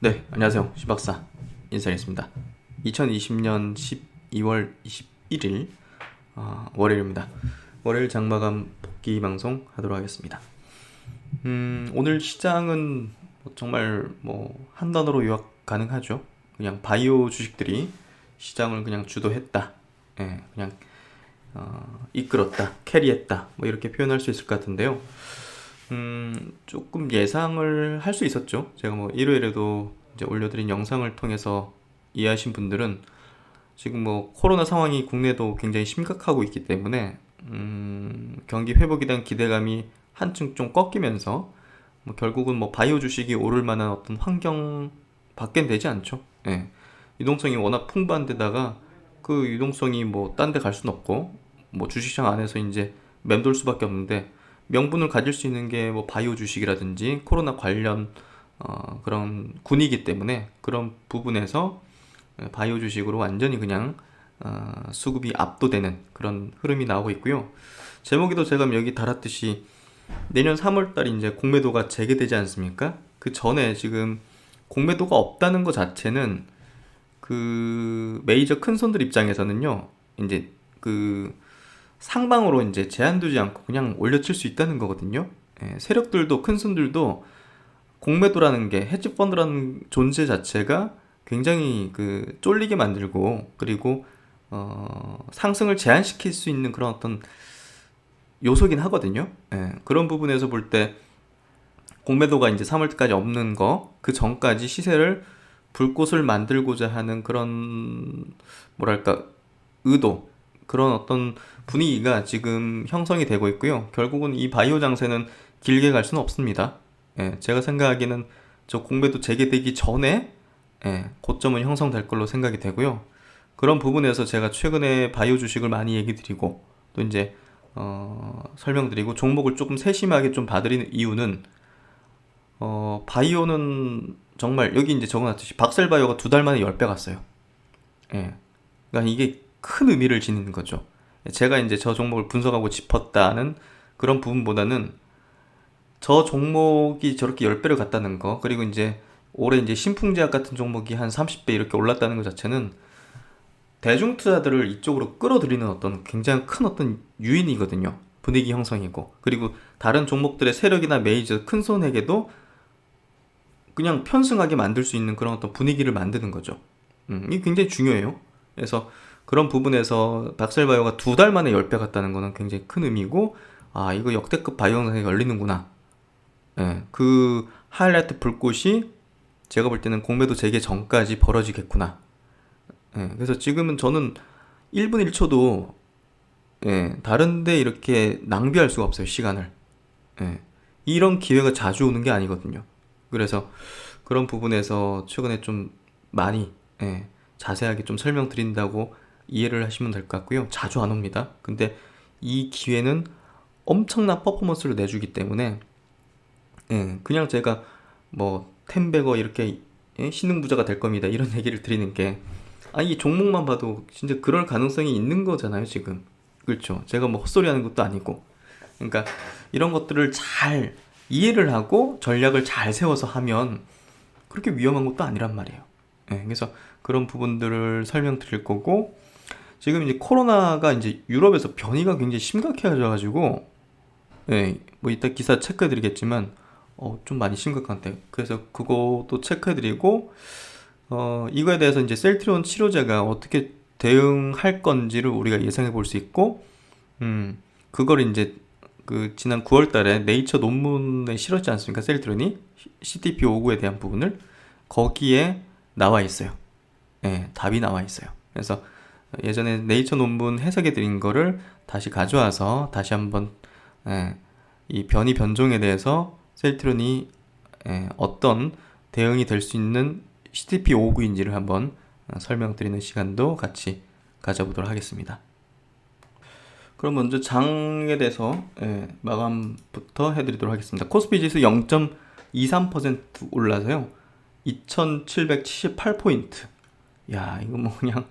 네, 안녕하세요. 시박사 인사드리겠습니다. 2020년 12월 21일 월요일입니다. 월요일 장마감 복귀 방송 하도록 하겠습니다. 오늘 시장은 정말 한 단어로 요약 가능하죠. 그냥 바이오 주식들이 시장을 그냥 주도했다. 예, 그냥 이끌었다, 캐리했다, 이렇게 표현할 수 있을 것 같은데요. 조금 예상을 할 수 있었죠. 제가 일요일에도 이제 올려드린 영상을 통해서 이해하신 분들은 지금 코로나 상황이 국내도 굉장히 심각하고 있기 때문에 경기 회복에 대한 기대감이 한층 좀 꺾이면서 결국은 바이오 주식이 오를 만한 어떤 환경 밖엔 되지 않죠. 예. 유동성이 워낙 풍부한 데다가 그 유동성이 딴 데 갈 수는 없고 주식시장 안에서 이제 맴돌 수밖에 없는데 명분을 가질 수 있는 게 바이오 주식이라든지 코로나 관련 그런 군이기 때문에 그런 부분에서 바이오 주식으로 완전히 그냥 수급이 압도되는 그런 흐름이 나오고 있고요. 제목에도 제가 여기 달았듯이 내년 3월달 이제 공매도가 재개되지 않습니까? 그 전에 지금 공매도가 없다는 것 자체는 그 메이저 큰 손들 입장에서는요, 이제 그 상방으로 이제 제한 두지 않고 그냥 올려칠 수 있다는 거거든요. 예, 세력들도 큰 손들도 공매도라는 게 헤지 펀드라는 존재 자체가 굉장히 그 쫄리게 만들고 그리고 상승을 제한시킬 수 있는 그런 어떤 요소긴 하거든요. 예, 그런 부분에서 볼 때 공매도가 이제 3월까지 없는 거 그 전까지 시세를 불꽃을 만들고자 하는 그런 뭐랄까 의도, 그런 어떤 분위기가 지금 형성이 되고 있고요. 결국은 이 바이오 장세는 길게 갈 수는 없습니다. 예, 제가 생각하기에는 저 공매도 재개되기 전에 고점은 형성될 걸로 생각이 되고요. 그런 부분에서 제가 최근에 바이오 주식을 많이 얘기 드리고 또 이제 설명드리고 종목을 조금 세심하게 좀 봐드리는 이유는 바이오는 정말 여기 이제 적어놨듯이 박셀바이오가 2달 만에 10배 갔어요. 예. 그러니까 이게 큰 의미를 지니는 거죠. 제가 이제 저 종목을 분석하고 짚었다는 그런 부분보다는 저 종목이 저렇게 10배를 갔다는 거, 그리고 이제 올해 이제 신풍제약 같은 종목이 한 30배 이렇게 올랐다는 것 자체는 대중 투자들을 이쪽으로 끌어들이는 어떤 굉장히 큰 어떤 유인이거든요. 분위기 형성이고, 그리고 다른 종목들의 세력이나 메이저 큰 손에게도 그냥 편승하게 만들 수 있는 그런 어떤 분위기를 만드는 거죠. 이게 굉장히 중요해요. 그래서 그런 부분에서 박셀바이오가 2달 만에 10배 갔다는 거는 굉장히 큰 의미고, 아, 이거 역대급 바이오 현상이 열리는구나. 예, 그 하이라이트 불꽃이 제가 볼 때는 공매도 재개 전까지 벌어지겠구나. 예, 그래서 지금은 저는 1분 1초도 다른데 이렇게 낭비할 수가 없어요, 시간을. 예, 이런 기회가 자주 오는 게 아니거든요. 그래서 그런 부분에서 최근에 좀 많이 자세하게 좀 설명드린다고 이해를 하시면 될 것 같고요. 자주 안 옵니다. 근데 이 기회는 엄청난 퍼포먼스를 내주기 때문에 그냥 제가 텐베거 이렇게 신흥부자가 될 겁니다, 이런 얘기를 드리는 게, 이 종목만 봐도 진짜 그럴 가능성이 있는 거잖아요, 지금. 그렇죠. 제가 헛소리 하는 것도 아니고. 그러니까 이런 것들을 잘 이해를 하고 전략을 잘 세워서 하면 그렇게 위험한 것도 아니란 말이에요. 그래서 그런 부분들을 설명드릴 거고, 지금 이제 코로나가 이제 유럽에서 변이가 굉장히 심각해져가지고, 이따 기사 체크해드리겠지만, 좀 많이 심각한데. 그래서 그것도 체크해드리고, 이거에 대해서 이제 셀트리온 치료제가 어떻게 대응할 건지를 우리가 예상해 볼 수 있고, 그걸 이제 그 지난 9월 달에 네이처 논문에 실었지 않습니까? 셀트론이 CTP59에 대한 부분을 거기에 나와 있어요. 답이 나와 있어요. 그래서 예전에 네이처 논문 해석해 드린 거를 다시 가져와서 다시 한번 이 변이 변종에 대해서 셀트론이 어떤 대응이 될 수 있는 CTP59인지를 한번 설명드리는 시간도 같이 가져보도록 하겠습니다. 그럼 먼저 장에 대해서 마감부터 해드리도록 하겠습니다. 코스피 지수 0.23% 올라서요, 2778포인트. 야, 이거 그냥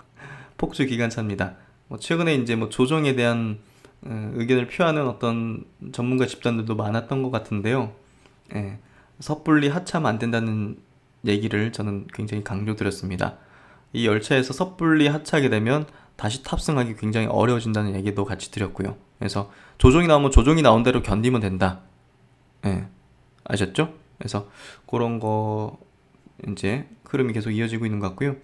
폭주 기관차입니다. 최근에 이제 조정에 대한 의견을 표하는 어떤 전문가 집단들도 많았던 것 같은데요. 섣불리 하차하면 안 된다는 얘기를 저는 굉장히 강조드렸습니다. 이 열차에서 섣불리 하차하게 되면 다시 탑승하기 굉장히 어려워진다는 얘기도 같이 드렸고요. 그래서 조종이 나오면 조종이 나온 대로 견디면 된다. 예, 아셨죠? 그래서 그런 거 이제 흐름이 계속 이어지고 있는 것 같고요.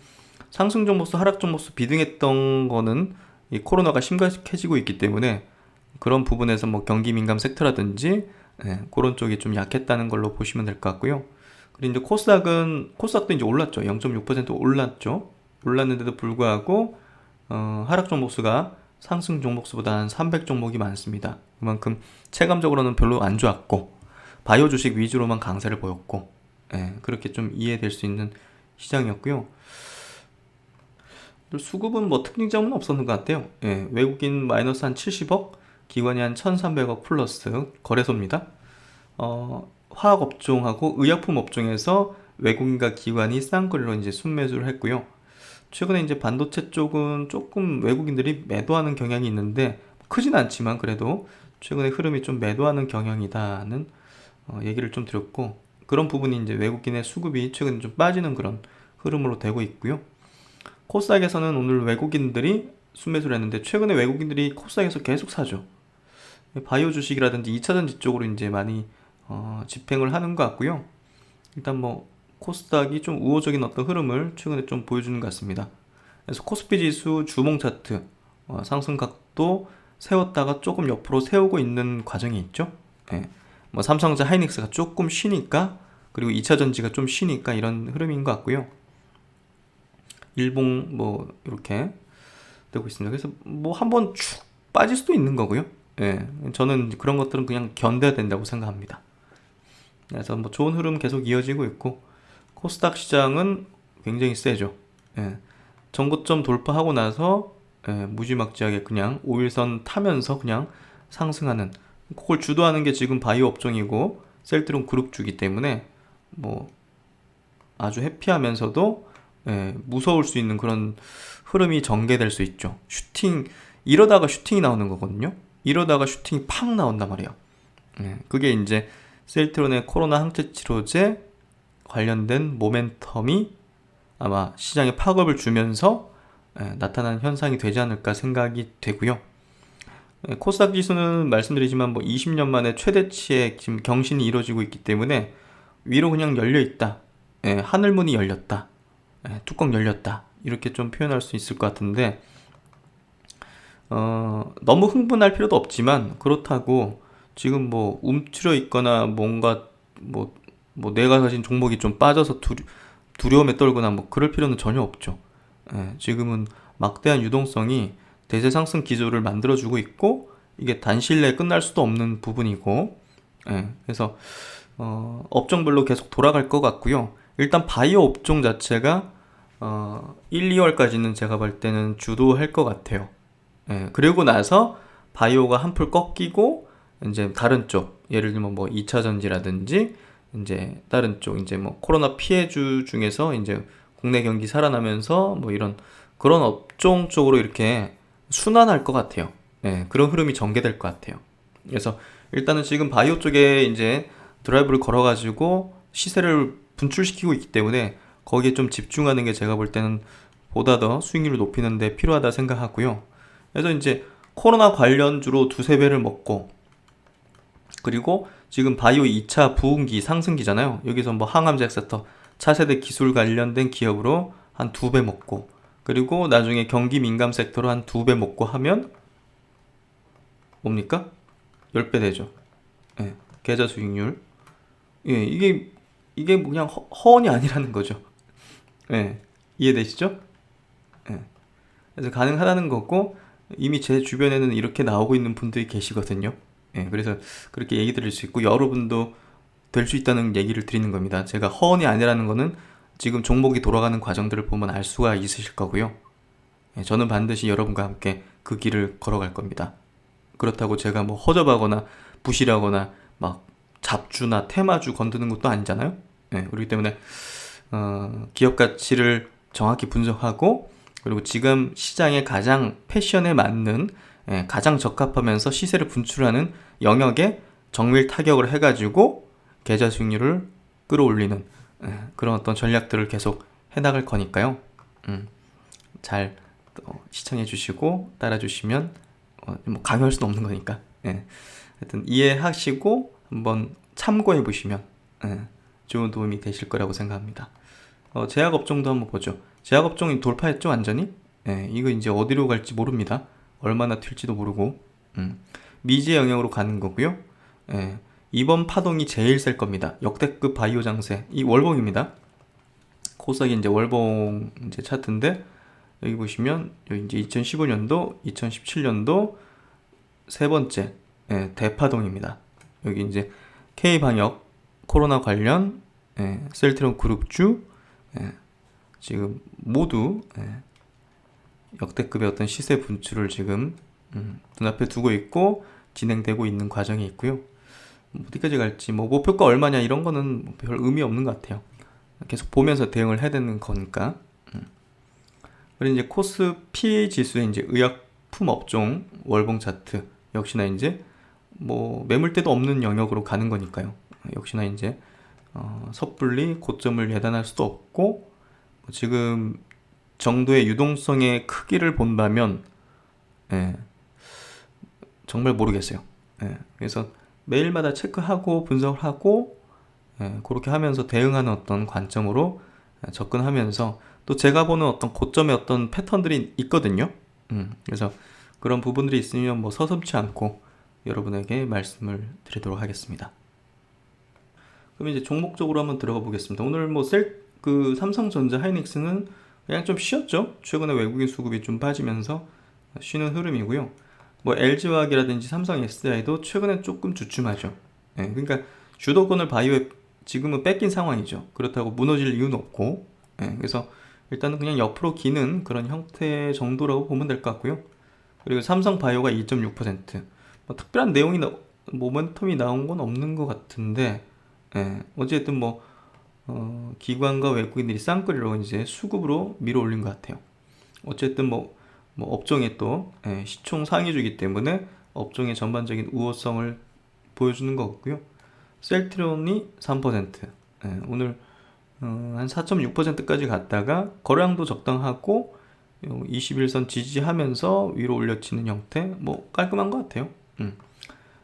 상승 종목수, 하락 종목수 비등했던 거는 이 코로나가 심각해지고 있기 때문에 그런 부분에서 뭐 경기 민감 섹터라든지 그런 쪽이 좀 약했다는 걸로 보시면 될 것 같고요. 그리고 이제 코스닥도 이제 올랐죠. 0.6% 올랐죠. 올랐는데도 불구하고 하락 종목수가 상승 종목수보다 한 300 종목이 많습니다. 그만큼 체감적으로는 별로 안 좋았고 바이오 주식 위주로만 강세를 보였고 그렇게 좀 이해될 수 있는 시장이었고요. 수급은 뭐 특징점은 없었는 것 같아요. 외국인 마이너스 한 70억, 기관이 한 1300억 플러스 거래소입니다. 화학 업종하고 의약품 업종에서 외국인과 기관이 쌍끌로 이제 순매수를 했고요. 최근에 이제 반도체 쪽은 조금 외국인들이 매도하는 경향이 있는데 크진 않지만 그래도 최근에 흐름이 좀 매도하는 경향이다는 얘기를 좀 드렸고, 그런 부분이 이제 외국인의 수급이 최근 좀 빠지는 그런 흐름으로 되고 있고요. 코스닥에서는 오늘 외국인들이 순매수를 했는데 최근에 외국인들이 코스닥에서 계속 사죠. 바이오 주식이라든지 2차전지 쪽으로 이제 많이 집행을 하는 것 같고요. 일단 뭐 코스닥이 좀 우호적인 어떤 흐름을 최근에 좀 보여주는 것 같습니다. 그래서 코스피 지수 주봉 차트 상승각도 세웠다가 조금 옆으로 세우고 있는 과정이 있죠. 뭐 삼성전자 하이닉스가 조금 쉬니까, 그리고 2차전지가 좀 쉬니까 이런 흐름인 것 같고요. 일봉 뭐 이렇게 되고 있습니다. 그래서 뭐 한번 축 빠질 수도 있는 거고요. 저는 그런 것들은 그냥 견뎌야 된다고 생각합니다. 그래서 뭐 좋은 흐름 계속 이어지고 있고, 코스닥 시장은 굉장히 세죠. 전고점 돌파하고 나서 무지막지하게 그냥 5일선 타면서 그냥 상승하는, 그걸 주도하는 게 지금 바이오 업종이고 셀트론 그룹주기 때문에 뭐 아주 해피하면서도 무서울 수 있는 그런 흐름이 전개될 수 있죠. 이러다가 슈팅이 나오는 거거든요. 이러다가 슈팅이 팍 나온단 말이에요. 그게 이제 셀트론의 코로나 항체 치료제 관련된 모멘텀이 아마 시장에 파급을 주면서 나타난 현상이 되지 않을까 생각이 되고요. 코스닥 지수는 말씀드리지만 뭐 20년 만에 최대치의 지금 경신이 이루어지고 있기 때문에 위로 그냥 열려 있다. 하늘문이 열렸다. 뚜껑 열렸다. 이렇게 좀 표현할 수 있을 것 같은데, 너무 흥분할 필요도 없지만, 그렇다고 지금 뭐 움츠려 있거나 뭔가 뭐 내가 가진 종목이 좀 빠져서 두려움에 떨거나 뭐 그럴 필요는 전혀 없죠. 지금은 막대한 유동성이 대세 상승 기조를 만들어주고 있고, 이게 단시일 내에 끝날 수도 없는 부분이고, 그래서 업종별로 계속 돌아갈 것 같고요. 일단 바이오 업종 자체가 1, 2월까지는 제가 볼 때는 주도할 것 같아요. 그리고 나서 바이오가 한풀 꺾이고 이제 다른 쪽, 예를 들면 뭐 2차 전지라든지 이제 다른 쪽, 이제 뭐 코로나 피해주 중에서 이제 국내 경기 살아나면서 뭐 이런 그런 업종 쪽으로 이렇게 순환할 것 같아요. 그런 흐름이 전개될 것 같아요. 그래서 일단은 지금 바이오 쪽에 이제 드라이브를 걸어가지고 시세를 분출시키고 있기 때문에 거기에 좀 집중하는 게 제가 볼 때는 보다 더 수익률을 높이는 데 필요하다 생각하고요. 그래서 이제 코로나 관련주로 두세 배를 먹고, 그리고 지금 바이오 2차 부흥기 상승기잖아요. 여기서 뭐 항암제 섹터 차세대 기술 관련된 기업으로 한 2배 먹고, 그리고 나중에 경기 민감 섹터로 한 2배 먹고 하면 뭡니까? 10배 되죠. 계좌 수익률. 이게 뭐 그냥 허언이 아니라는 거죠. 이해되시죠? 그래서 가능하다는 거고, 이미 제 주변에는 이렇게 나오고 있는 분들이 계시거든요. 그래서 그렇게 얘기 드릴 수 있고, 여러분도 될 수 있다는 얘기를 드리는 겁니다. 제가 허언이 아니라는 거는 지금 종목이 돌아가는 과정들을 보면 알 수가 있으실 거고요. 저는 반드시 여러분과 함께 그 길을 걸어갈 겁니다. 그렇다고 제가 뭐 허접하거나 부실하거나 막 잡주나 테마주 건드는 것도 아니잖아요. 그렇기 때문에 기업 가치를 정확히 분석하고, 그리고 지금 시장의 가장 패션에 맞는 가장 적합하면서 시세를 분출하는 영역에 정밀 타격을 해가지고 계좌 수익률을 끌어올리는 그런 어떤 전략들을 계속 해나갈 거니까요. 잘 시청해 주시고 따라 주시면 뭐 강요할 수는 없는 거니까. 하여튼 이해하시고 한번 참고해 보시면 좋은 도움이 되실 거라고 생각합니다. 제약업종도 한번 보죠. 제약업종이 돌파했죠, 완전히. 이거 이제 어디로 갈지 모릅니다. 얼마나 튈지도 모르고. 미지의 영역으로 가는 거고요. 이번 파동이 제일 셀 겁니다. 역대급 바이오 장세. 이 월봉입니다. 코스닥이 이제 월봉 이제 차트인데, 여기 보시면 여기 이제 2015년도, 2017년도 세 번째 대파동입니다. 여기 이제 K 방역, 코로나 관련, 셀트리온 그룹주 지금 모두 역대급의 어떤 시세 분출을 지금 눈앞에 두고 있고 진행되고 있는 과정이 있고요. 어디까지 갈지 뭐 목표가 얼마냐 이런 거는 별 의미 없는 것 같아요. 계속 보면서 대응을 해야 되는 거니까. 그리고 이제 코스피 지수의 이제 의약품 업종 월봉 차트 역시나 이제 뭐 매물대도 없는 영역으로 가는 거니까요. 역시나 이제 섣불리 고점을 예단할 수도 없고 지금 정도의 유동성의 크기를 본다면 정말 모르겠어요. 그래서 매일마다 체크하고 분석을 하고 그렇게 하면서 대응하는 어떤 관점으로 접근하면서 또 제가 보는 어떤 고점의 어떤 패턴들이 있거든요. 그래서 그런 부분들이 있으면 뭐 서슴지 않고 여러분에게 말씀을 드리도록 하겠습니다. 그럼 이제 종목적으로 한번 들어가 보겠습니다. 오늘 뭐 삼성전자 하이닉스는 그냥 좀 쉬었죠. 최근에 외국인 수급이 좀 빠지면서 쉬는 흐름이고요. 뭐 LG화학이라든지 삼성 SDI도 최근에 조금 주춤하죠. 그러니까 주도권을 바이오에 지금은 뺏긴 상황이죠. 그렇다고 무너질 이유는 없고, 그래서 일단은 그냥 옆으로 기는 그런 형태 정도라고 보면 될 것 같고요. 그리고 삼성 바이오가 2.6%, 뭐 특별한 내용이 모멘텀이 나온 건 없는 것 같은데, 어쨌든 뭐 기관과 외국인들이 쌍끌이로 이제 수급으로 밀어 올린 것 같아요. 어쨌든 뭐 업종에 또 시총 상위주이기 때문에 업종의 전반적인 우호성을 보여주는 것 같고요. 셀트리온이 3%, 오늘 한 4.6%까지 갔다가 거래량도 적당하고 21선 지지하면서 위로 올려치는 형태, 뭐 깔끔한 것 같아요.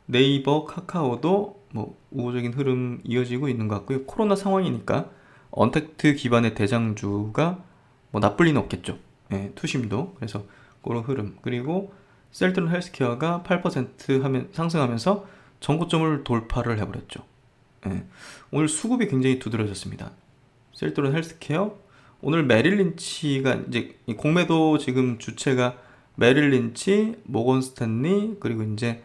네이버, 카카오도 뭐 우호적인 흐름 이어지고 있는 것 같고요. 코로나 상황이니까 언택트 기반의 대장주가 뭐 나쁠 리는 없겠죠. 투심도. 그래서 그런 흐름. 그리고 셀트리온 헬스케어가 8% 상승하면서 전고점을 돌파를 해버렸죠. 오늘 수급이 굉장히 두드러졌습니다. 셀트리온 헬스케어, 오늘 메릴린치가 이제 공매도 지금 주체가 메릴린치, 모건스탠리, 그리고 이제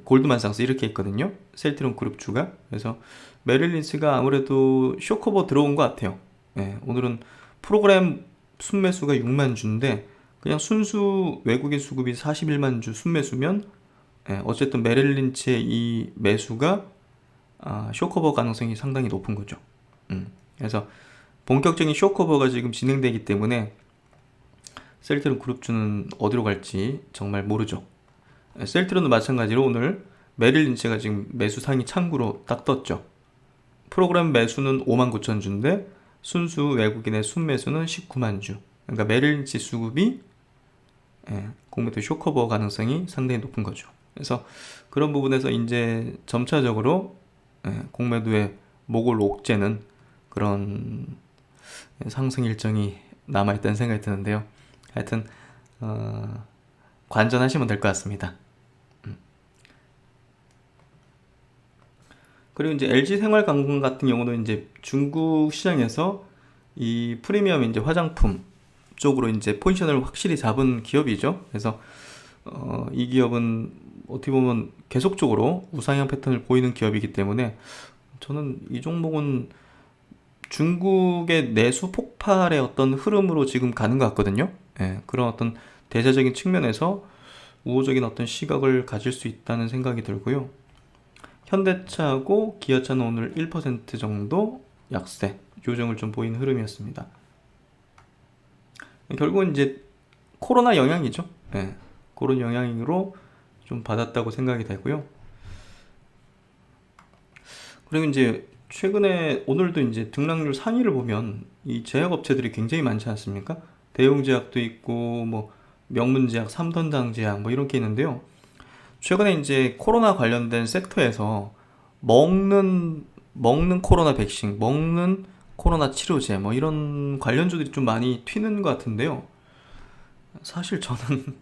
골드만삭스 이렇게 있거든요. 셀트리온 그룹주가. 그래서 메릴린치가 아무래도 쇼커버 들어온 것 같아요. 오늘은 프로그램 순매수가 6만 주인데 그냥 순수 외국인 수급이 41만 주 순매수면 어쨌든 메릴린치의 이 매수가 쇼커버 가능성이 상당히 높은 거죠. 그래서 본격적인 쇼커버가 지금 진행되기 때문에 셀트리온 그룹주는 어디로 갈지 정말 모르죠. 셀트리온도 마찬가지로 오늘 메릴린치가 지금 매수 상위 창구로 딱 떴죠. 프로그램 매수는 5만 9천 주인데 순수 외국인의 순매수는 19만 주. 그러니까 메릴린치 수급이 공매도 쇼커버 가능성이 상당히 높은 거죠. 그래서 그런 부분에서 이제 점차적으로 공매도의 목을 옥죄는 그런 상승 일정이 남아있다는 생각이 드는데요. 하여튼 관전하시면 될 것 같습니다. 그리고 이제 LG 생활관광 같은 경우도 이제 중국 시장에서 이 프리미엄 이제 화장품 쪽으로 이제 포지션을 확실히 잡은 기업이죠. 그래서 이 기업은 어떻게 보면 계속적으로 우상향 패턴을 보이는 기업이기 때문에 저는 이 종목은 중국의 내수 폭발의 어떤 흐름으로 지금 가는 것 같거든요. 그런 어떤 대자적인 측면에서 우호적인 어떤 시각을 가질 수 있다는 생각이 들고요. 현대차하고 기아차는 오늘 1% 정도 약세 조정을 좀 보이는 흐름이었습니다. 결국은 이제 코로나 영향이죠. 그런 영향으로 좀 받았다고 생각이 되고요. 그리고 이제 최근에 오늘도 이제 등락률 상위를 보면 이 제약업체들이 굉장히 많지 않습니까? 대웅제약도 있고 뭐 명문제약, 삼선당제약 뭐 이런 게 있는데요. 최근에 이제 코로나 관련된 섹터에서 먹는 코로나 백신, 먹는 코로나 치료제 뭐 이런 관련주들이 좀 많이 튀는 것 같은데요. 사실 저는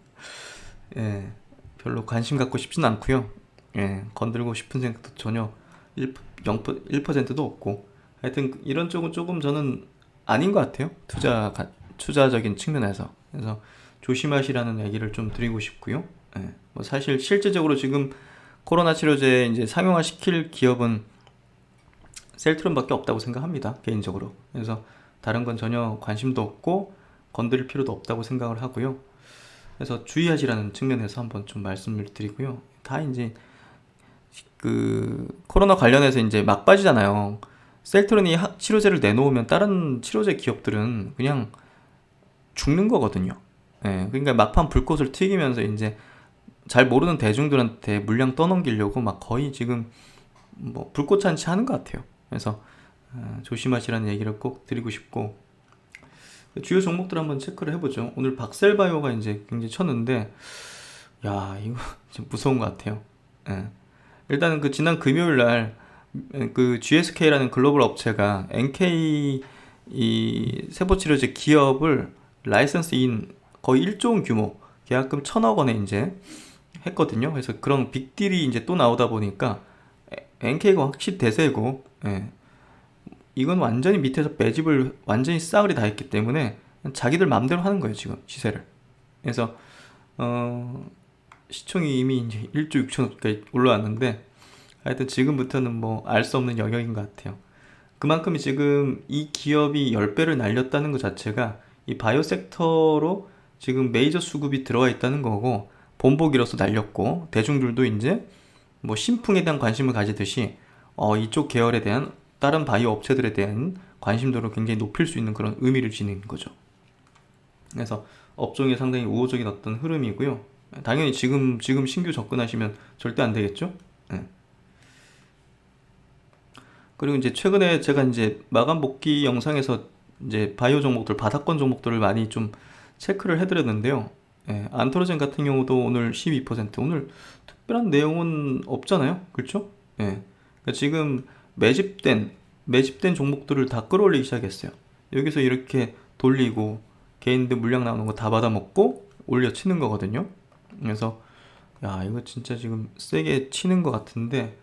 예, 별로 관심 갖고 싶진 않고요. 예, 건들고 싶은 생각도 전혀 1, 1%도 없고. 하여튼 이런 쪽은 조금 저는 아닌 것 같아요. 투자적인 측면에서. 그래서 조심하시라는 얘기를 좀 드리고 싶고요. 예, 뭐 사실 실제적으로 지금 코로나 치료제 이제 상용화 시킬 기업은 셀트론밖에 없다고 생각합니다. 개인적으로. 그래서 다른 건 전혀 관심도 없고 건드릴 필요도 없다고 생각을 하고요. 그래서 주의하시라는 측면에서 한번 좀 말씀을 드리고요. 다 이제 그 코로나 관련해서 이제 막바지잖아요. 셀트론이 치료제를 내놓으면 다른 치료제 기업들은 그냥 죽는 거거든요. 예, 그러니까 막판 불꽃을 튀기면서 이제 잘 모르는 대중들한테 물량 떠넘기려고 막 거의 지금 뭐 불꽃잔치 하는 것 같아요. 그래서 조심하시라는 얘기를 꼭 드리고 싶고, 주요 종목들 한번 체크를 해보죠. 오늘 박셀바이오가 이제 굉장히 쳤는데, 야, 이거 좀 무서운 것 같아요. 예. 일단은 그 지난 금요일 날 그 GSK라는 글로벌 업체가 NK 이 세포치료제 기업을 라이선스인 거의 1조 원 규모 계약금 1,000억 원에 이제 했거든요. 그래서 그런 빅딜이 이제 또 나오다 보니까 NK가 확실히 대세고, 예. 이건 완전히 밑에서 매집을 완전히 싸그리 다 했기 때문에 자기들 맘대로 하는 거예요, 지금 시세를. 그래서 시총이 이미 이제 1조 6천억까지 올라왔는데, 하여튼 지금부터는 뭐 알 수 없는 영역인 것 같아요. 그만큼 지금 이 기업이 10배를 날렸다는 것 자체가 이 바이오 섹터로 지금 메이저 수급이 들어와 있다는 거고, 본보기로서 날렸고, 대중들도 이제 뭐 신풍에 대한 관심을 가지듯이 이쪽 계열에 대한 다른 바이오 업체들에 대한 관심도를 굉장히 높일 수 있는 그런 의미를 지닌 거죠. 그래서 업종이 상당히 우호적인 어떤 흐름이고요. 당연히 지금 신규 접근하시면 절대 안 되겠죠. 네. 그리고 이제 최근에 제가 이제 마감 복귀 영상에서 이제 바이오 종목들, 바닥권 종목들을 많이 좀 체크를 해드렸는데요. 예, 안토로젠 같은 경우도 오늘 12%, 오늘 특별한 내용은 없잖아요. 그렇죠? 예. 그러니까 지금 매집된 종목들을 다 끌어올리기 시작했어요. 여기서 이렇게 돌리고 개인들 물량 나오는 거 다 받아먹고 올려치는 거거든요. 그래서 야, 이거 진짜 지금 세게 치는 것 같은데,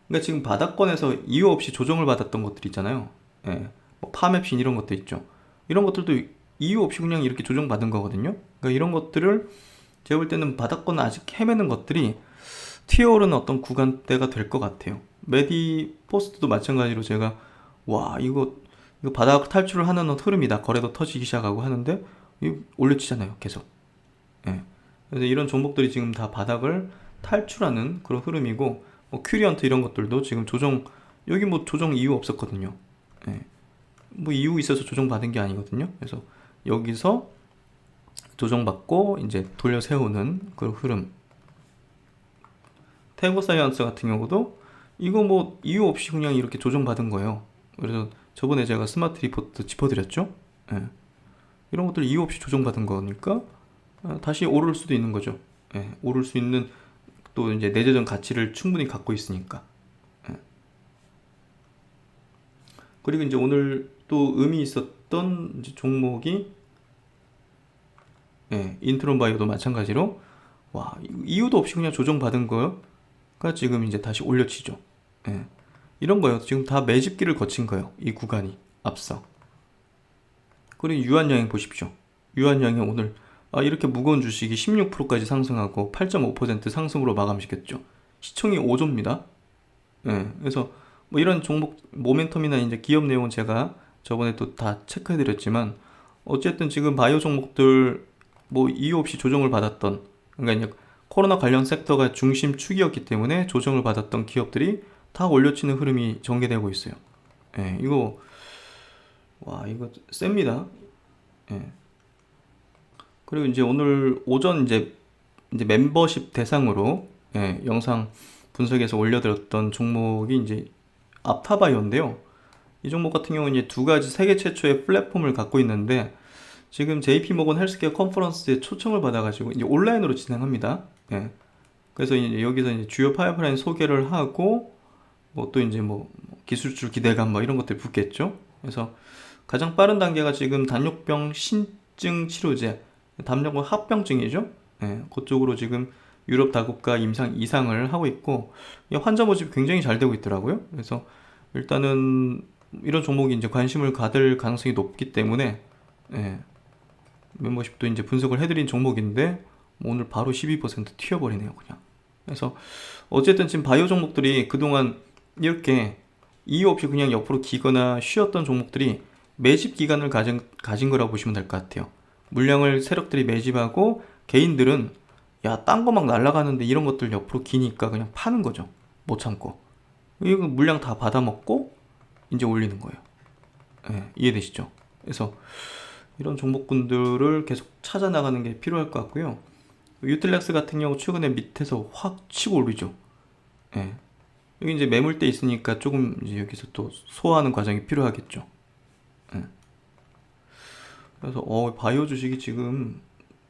그러니까 지금 바닥권에서 이유 없이 조정을 받았던 것들 있잖아요. 예, 뭐 파맵신 이런 것도 있죠. 이런 것들도 이유 없이 그냥 이렇게 조정받은 거거든요. 그러니까 이런 것들을 제가 볼 때는 바닥권 아직 헤매는 것들이 튀어오르는 어떤 구간대가 될 것 같아요. 메디포스트도 마찬가지로 제가 와, 이거 바닥 탈출을 하는 흐름이다. 거래도 터지기 시작하고 하는데 이거 올려치잖아요, 계속. 예. 그래서 이런 종목들이 지금 다 바닥을 탈출하는 그런 흐름이고, 뭐 큐리언트 이런 것들도 지금 여기 뭐 조정 이유 없었거든요. 예. 뭐 이유 있어서 조정 받은 게 아니거든요. 그래서 여기서 조정받고 이제 돌려 세우는 그런 흐름. 태고 사이언스 같은 경우도 이거 뭐 이유 없이 그냥 이렇게 조정받은 거예요. 그래서 저번에 제가 스마트 리포트 짚어드렸죠. 예. 이런 것들 이유 없이 조정받은 거니까 다시 오를 수도 있는 거죠. 예. 오를 수 있는 또 이제 내재적 가치를 충분히 갖고 있으니까. 예. 그리고 이제 오늘 또 의미 있었던 이제 종목이 인트론 바이오도 마찬가지로 와, 이유도 없이 그냥 조정받은 거가 지금 이제 다시 올려치죠. 예. 이런 거요. 지금 다 매집기를 거친 거예요. 이 구간이 앞서. 그리고 유한양행 보십시오. 유한양행 오늘 이렇게 무거운 주식이 16%까지 상승하고 8.5% 상승으로 마감시켰죠. 시총이 5조입니다. 예. 그래서 뭐 이런 종목 모멘텀이나 이제 기업 내용은 제가 저번에 또 다 체크해드렸지만, 어쨌든 지금 바이오 종목들 뭐 이유 없이 조정을 받았던, 그러니까 이제 코로나 관련 섹터가 중심축이었기 때문에 조정을 받았던 기업들이 다 올려치는 흐름이 전개되고 있어요. 예, 이거 셉니다. 예. 그리고 이제 오늘 오전 이제 멤버십 대상으로 영상 분석해서 올려드렸던 종목이 이제 앞타바이오인데요. 이 종목 같은 경우는 이제 두 가지 세계 최초의 플랫폼을 갖고 있는데 지금 JP 모건 헬스케어 컨퍼런스에 초청을 받아가지고 이제 온라인으로 진행합니다. 예. 그래서 이제 여기서 이제 주요 파이프라인 소개를 하고 뭐 또 이제 뭐 기술줄 기대감 뭐 이런 것들 붙겠죠. 그래서 가장 빠른 단계가 지금 당뇨병 신증 치료제, 당뇨병 합병증이죠. 예. 그쪽으로 지금 유럽 다국가 임상 이상을 하고 있고 환자 모집이 굉장히 잘 되고 있더라고요. 그래서 일단은 이런 종목이 이제 관심을 가질 가능성이 높기 때문에 예. 멤버십도 이제 분석을 해드린 종목인데 뭐 오늘 바로 12% 튀어버리네요, 그냥. 그래서 어쨌든 지금 바이오 종목들이 그동안 이렇게 이유 없이 그냥 옆으로 기거나 쉬었던 종목들이 매집 기간을 가진 거라고 보시면 될 것 같아요. 물량을 세력들이 매집하고 개인들은 야, 딴 거 막 날아가는데 이런 것들 옆으로 기니까 그냥 파는 거죠. 못 참고. 이거 물량 다 받아먹고 이제 올리는 거예요. 예, 이해되시죠? 그래서 이런 종목군들을 계속 찾아나가는 게 필요할 것 같고요. 유틸렉스 같은 경우 최근에 밑에서 확 치고 오르죠. 예. 여기 이제 매물대 있으니까 조금 이제 여기서 또 소화하는 과정이 필요하겠죠. 예. 그래서 바이오 주식이 지금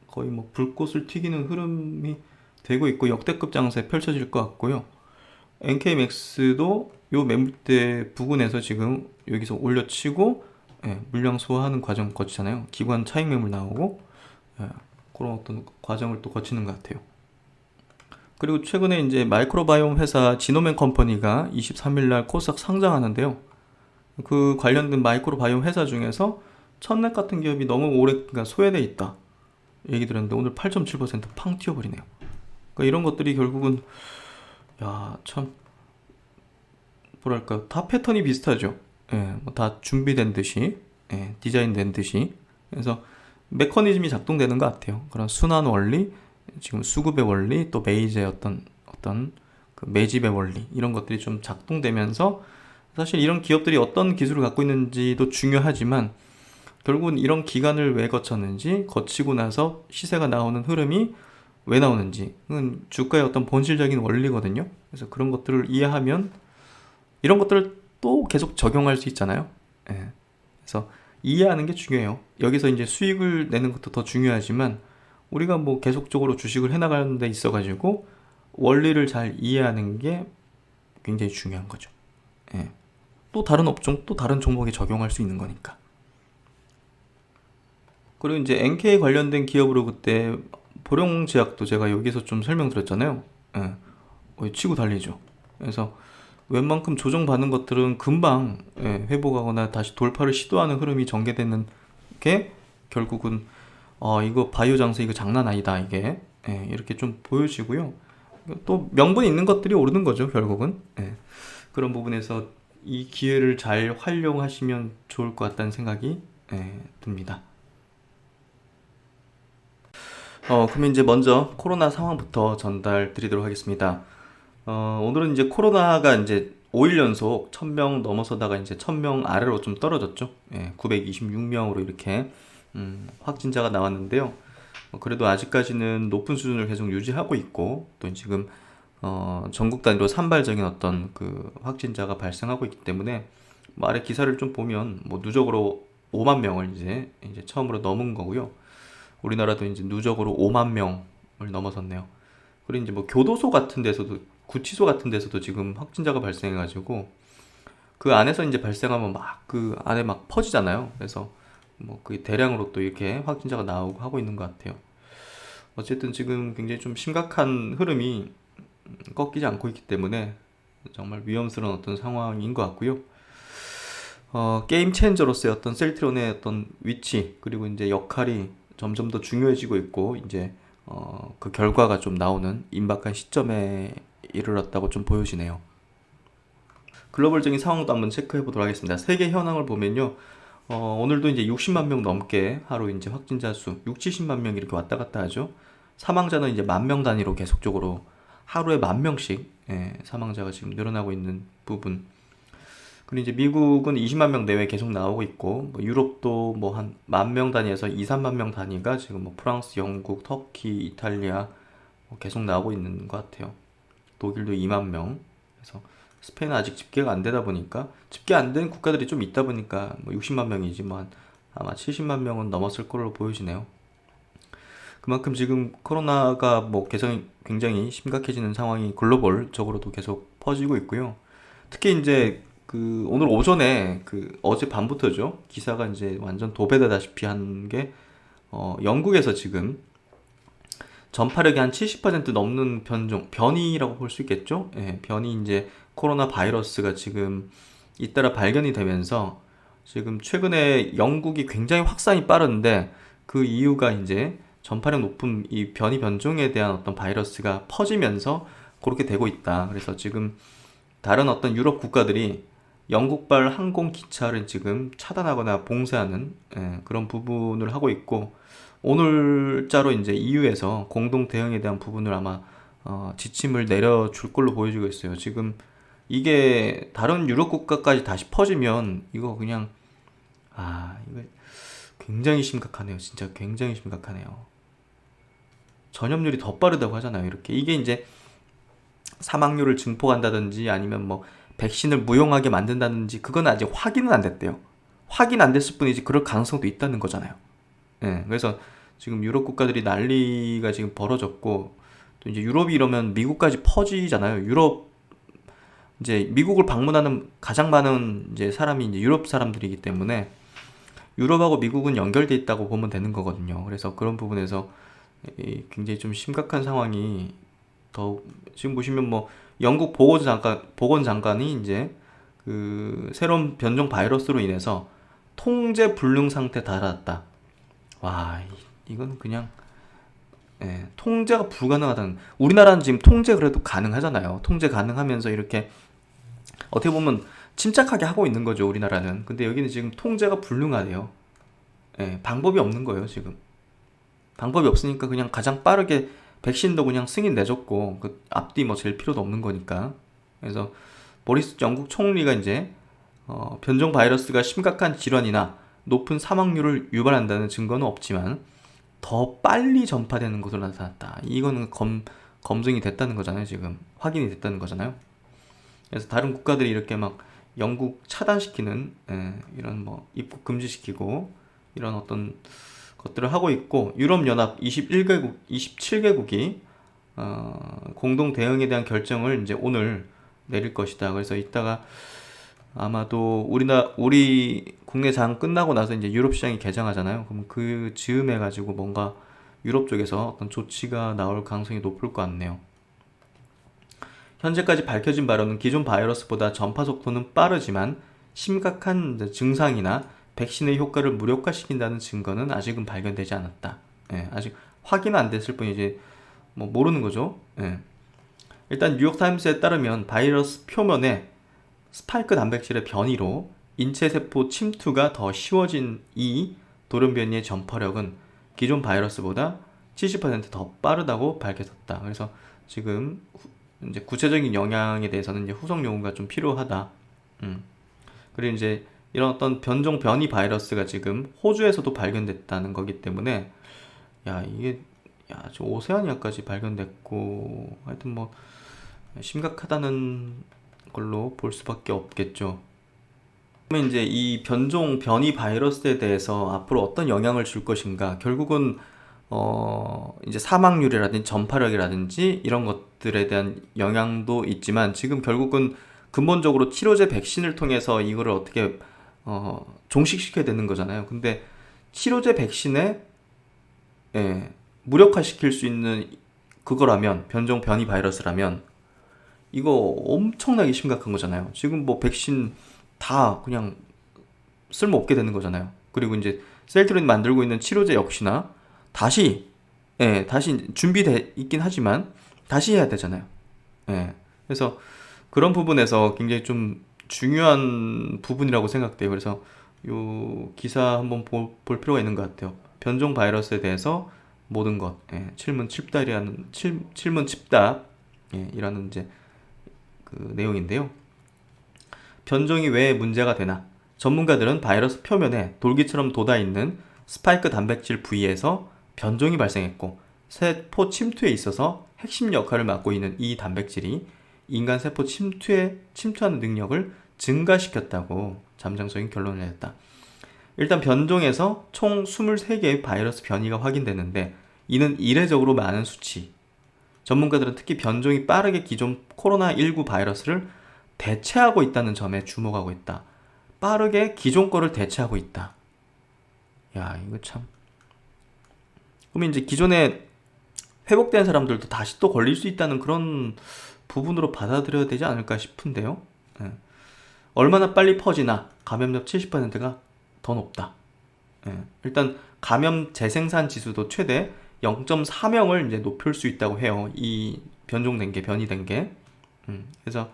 거의 뭐 불꽃을 튀기는 흐름이 되고 있고 역대급 장세 펼쳐질 것 같고요. NK맥스도 요 매물대 부근에서 지금 여기서 올려치고 예, 물량 소화하는 과정 거치잖아요. 기관 차익 매물 나오고 예, 그런 어떤 과정을 또 거치는 것 같아요. 그리고 최근에 이제 마이크로바이옴 회사 지노맨 컴퍼니가 23일날 코스닥 상장하는데요. 그 관련된 마이크로바이옴 회사 중에서 첫넷 같은 기업이 너무 오래 그러니까 소외돼 있다 얘기 들었는데 오늘 8.7%팡 튀어버리네요. 그러니까 이런 것들이 결국은 야, 참 뭐랄까 다 패턴이 비슷하죠. 예, 뭐 다 준비된 듯이 예, 디자인된 듯이 그래서 메커니즘이 작동되는 것 같아요. 그런 순환 원리, 지금 수급의 원리, 또 메이저의 어떤 그 매집의 원리 이런 것들이 좀 작동되면서 사실 이런 기업들이 어떤 기술을 갖고 있는지도 중요하지만 결국은 이런 기간을 왜 거쳤는지 거치고 나서 시세가 나오는 흐름이 왜 나오는지 그건 주가의 어떤 본질적인 원리거든요. 그래서 그런 것들을 이해하면 이런 것들을 또 계속 적용할 수 있잖아요. 예. 그래서 이해하는 게 중요해요. 여기서 이제 수익을 내는 것도 더 중요하지만 우리가 뭐 계속적으로 주식을 해나가는 데 있어가지고 원리를 잘 이해하는 게 굉장히 중요한 거죠. 예. 또 다른 업종, 또 다른 종목에 적용할 수 있는 거니까. 그리고 이제 NK 관련된 기업으로 그때 보령제약도 제가 여기서 좀 설명드렸잖아요. 예. 치고 달리죠. 그래서 웬만큼 조정받는 것들은 금방 예, 회복하거나 다시 돌파를 시도하는 흐름이 전개되는 게 결국은 이거 바이오 장세 이거 장난 아니다 이게 예, 이렇게 좀 보여지고요. 또 명분 있는 것들이 오르는 거죠 결국은. 예. 그런 부분에서 이 기회를 잘 활용하시면 좋을 것 같다는 생각이 예, 듭니다. 그럼 이제 먼저 코로나 상황부터 전달 드리도록 하겠습니다. 오늘은 이제 코로나가 이제 5일 연속 1000명 넘어서다가 이제 1000명 아래로 좀 떨어졌죠. 예, 926명으로 이렇게 확진자가 나왔는데요. 그래도 아직까지는 높은 수준을 계속 유지하고 있고 또 지금 전국 단위로 산발적인 어떤 그 확진자가 발생하고 있기 때문에 뭐 아래 기사를 좀 보면 뭐 누적으로 5만 명을 이제 처음으로 넘은 거고요. 우리나라도 이제 누적으로 5만 명을 넘어섰네요. 그리고 이제 뭐 교도소 같은 데서도 구치소 같은 데서도 지금 확진자가 발생해가지고 그 안에서 이제 발생하면 막 그 안에 막 퍼지잖아요. 그래서 뭐 그 대량으로 또 이렇게 확진자가 나오고 하고 있는 것 같아요. 어쨌든 지금 굉장히 좀 심각한 흐름이 꺾이지 않고 있기 때문에 정말 위험스러운 어떤 상황인 것 같고요. 게임 체인저로서의 어떤 셀트론의 어떤 위치 그리고 이제 역할이 점점 더 중요해지고 있고 이제 그 결과가 좀 나오는 임박한 시점에 이르렀다고 좀 보여지네요. 글로벌적인 상황도 한번 체크해 보도록 하겠습니다. 세계 현황을 보면요. 오늘도 이제 60만 명 넘게 하루 이제 확진자 수 6, 70만 명 이렇게 왔다 갔다 하죠. 사망자는 이제 10,000명 단위로 계속적으로 하루에 10,000명씩 예, 사망자가 지금 늘어나고 있는 부분. 그리고 이제 미국은 20만 명 내외 계속 나오고 있고, 뭐 유럽도 뭐 한 10,000명 단위에서 2, 3만 명 단위가 지금 뭐 프랑스, 영국, 터키, 이탈리아 뭐 계속 나오고 있는 것 같아요. 독일도 2만 명. 그래서 스페인은 아직 집계가 안 되다 보니까 집계 안 된 국가들이 좀 있다 보니까 뭐 60만 명이지만 아마 70만 명은 넘었을 걸로 보여지네요. 그만큼 지금 코로나가 뭐 굉장히 심각해지는 상황이 글로벌적으로도 계속 퍼지고 있고요. 특히 이제 그 오늘 오전에 그 어제 밤부터죠. 기사가 이제 완전 도배되다시피 한 게 영국에서 지금 전파력이 한 70% 넘는 변이라고 볼 수 있겠죠? 예, 변이 이제 코로나 바이러스가 지금 잇따라 발견이 되면서 지금 최근에 영국이 굉장히 확산이 빠른데 그 이유가 이제 전파력 높은 이 변이 변종에 대한 어떤 바이러스가 퍼지면서 그렇게 되고 있다. 그래서 지금 다른 어떤 유럽 국가들이 영국발 항공 기차를 지금 차단하거나 봉쇄하는 그런 부분을 하고 있고 오늘자로 이제 EU에서 공동 대응에 대한 부분을 아마 지침을 내려줄 걸로 보여지고 있어요. 지금 이게 다른 유럽 국가까지 다시 퍼지면 이거 그냥 이거 굉장히 심각하네요. 진짜 굉장히 심각하네요. 전염률이 더 빠르다고 하잖아요. 이렇게 이게 이제 사망률을 증폭한다든지 아니면 뭐 백신을 무용하게 만든다든지 그건 아직 확인은 안 됐대요. 확인 안 됐을 뿐이지 그럴 가능성도 있다는 거잖아요. 예, 그래서 지금 유럽 국가들이 난리가 지금 벌어졌고 또 이제 유럽이 이러면 미국까지 퍼지잖아요. 유럽 이제 미국을 방문하는 가장 많은 이제 사람이 이제 유럽 사람들이기 때문에 유럽하고 미국은 연결돼 있다고 보면 되는 거거든요. 그래서 그런 부분에서 굉장히 좀 심각한 상황이 더 지금 보시면 뭐 영국 보건장관이 이제 그 새로운 변종 바이러스로 인해서 통제 불능 상태 달았다. 와, 이건 그냥 통제가 불가능하다는. 우리나라는 지금 통제 그래도 가능하잖아요. 통제 가능하면서 이렇게 어떻게 보면 침착하게 하고 있는 거죠, 우리나라는. 근데 여기는 지금 통제가 불능하대요. 방법이 없는 거예요, 지금. 방법이 없으니까 그냥 가장 빠르게 백신도 그냥 승인 내줬고 그 앞뒤 뭐 잴 필요도 없는 거니까. 그래서 보리스 영국 총리가 이제 변종 바이러스가 심각한 질환이나 높은 사망률을 유발한다는 증거는 없지만 더 빨리 전파되는 것으로 나타났다. 이거는 검증이 됐다는 거잖아요. 지금 확인이 됐다는 거잖아요. 그래서 다른 국가들이 이렇게 막 영국 차단시키는 이런 뭐 입국 금지시키고 이런 어떤 것들을 하고 있고 유럽연합 27개국이 공동 대응에 대한 결정을 이제 오늘 내릴 것이다. 그래서 이따가 아마도 우리 국내 장 끝나고 나서 이제 유럽 시장이 개장하잖아요. 그럼 그 즈음에 가지고 뭔가 유럽 쪽에서 어떤 조치가 나올 가능성이 높을 것 같네요. 현재까지 밝혀진 바로는 기존 바이러스보다 전파 속도는 빠르지만 심각한 증상이나 백신의 효과를 무력화시킨다는 증거는 아직은 발견되지 않았다. 아직 확인 안 됐을 뿐이지 뭐 모르는 거죠. 일단 뉴욕타임스에 따르면 바이러스 표면에 스파이크 단백질의 변이로 인체세포 침투가 더 쉬워진 이 돌연변이의 전파력은 기존 바이러스보다 70%더 빠르다고 밝혀졌다. 그래서 지금 이제 구체적인 영향에 대해서는 이제 후속 연구가 좀 필요하다. 그리고 이제 이런 어떤 변종 변이 바이러스가 지금 호주에서도 발견됐다는 거기 때문에 이게 저 오세아니아까지 발견됐고 하여튼 뭐 심각하다는 걸로 볼 수밖에 없겠죠. 그러면 이제 이 변종 변이 바이러스에 대해서 앞으로 어떤 영향을 줄 것인가? 결국은 이제 사망률이라든지 전파력이라든지 이런 것들에 대한 영향도 있지만 지금 결국은 근본적으로 치료제 백신을 통해서 이거를 어떻게 종식시켜야 되는 거잖아요. 근데 치료제 백신에 무력화시킬 수 있는 그거라면 변종 변이 바이러스라면 이거 엄청나게 심각한 거잖아요. 지금 뭐 백신 다 그냥 쓸모없게 되는 거잖아요. 그리고 이제 셀트리온 만들고 있는 치료제 역시나 다시 준비돼 있긴 하지만 다시 해야 되잖아요. 그래서 그런 부분에서 굉장히 좀 중요한 부분이라고 생각돼요. 그래서 요 기사 한번 볼 필요가 있는 것 같아요. 변종 바이러스에 대해서 모든 것, 칠문칩답, 이라는 이제 그 내용인데요. 변종이 왜 문제가 되나? 전문가들은 바이러스 표면에 돌기처럼 돋아있는 스파이크 단백질 부위에서 변종이 발생했고 세포 침투에 있어서 핵심 역할을 맡고 있는 이 단백질이 인간 세포 침투하는 능력을 증가시켰다고 잠정적인 결론을 내렸다. 일단 변종에서 총 23개의 바이러스 변이가 확인됐는데 이는 이례적으로 많은 수치. 전문가들은 특히 변종이 빠르게 기존 코로나19 바이러스를 대체하고 있다는 점에 주목하고 있다. 빠르게 기존 거를 대체하고 있다. 야, 이거 참. 그럼 이제 기존에 회복된 사람들도 다시 또 걸릴 수 있다는 그런 부분으로 받아들여야 되지 않을까 싶은데요. 예. 얼마나 빨리 퍼지나 감염력 70%가 더 높다. 예. 일단 감염 재생산 지수도 최대 0.4명을 이제 높일 수 있다고 해요. 이 변종된 게, 변이된 게. 그래서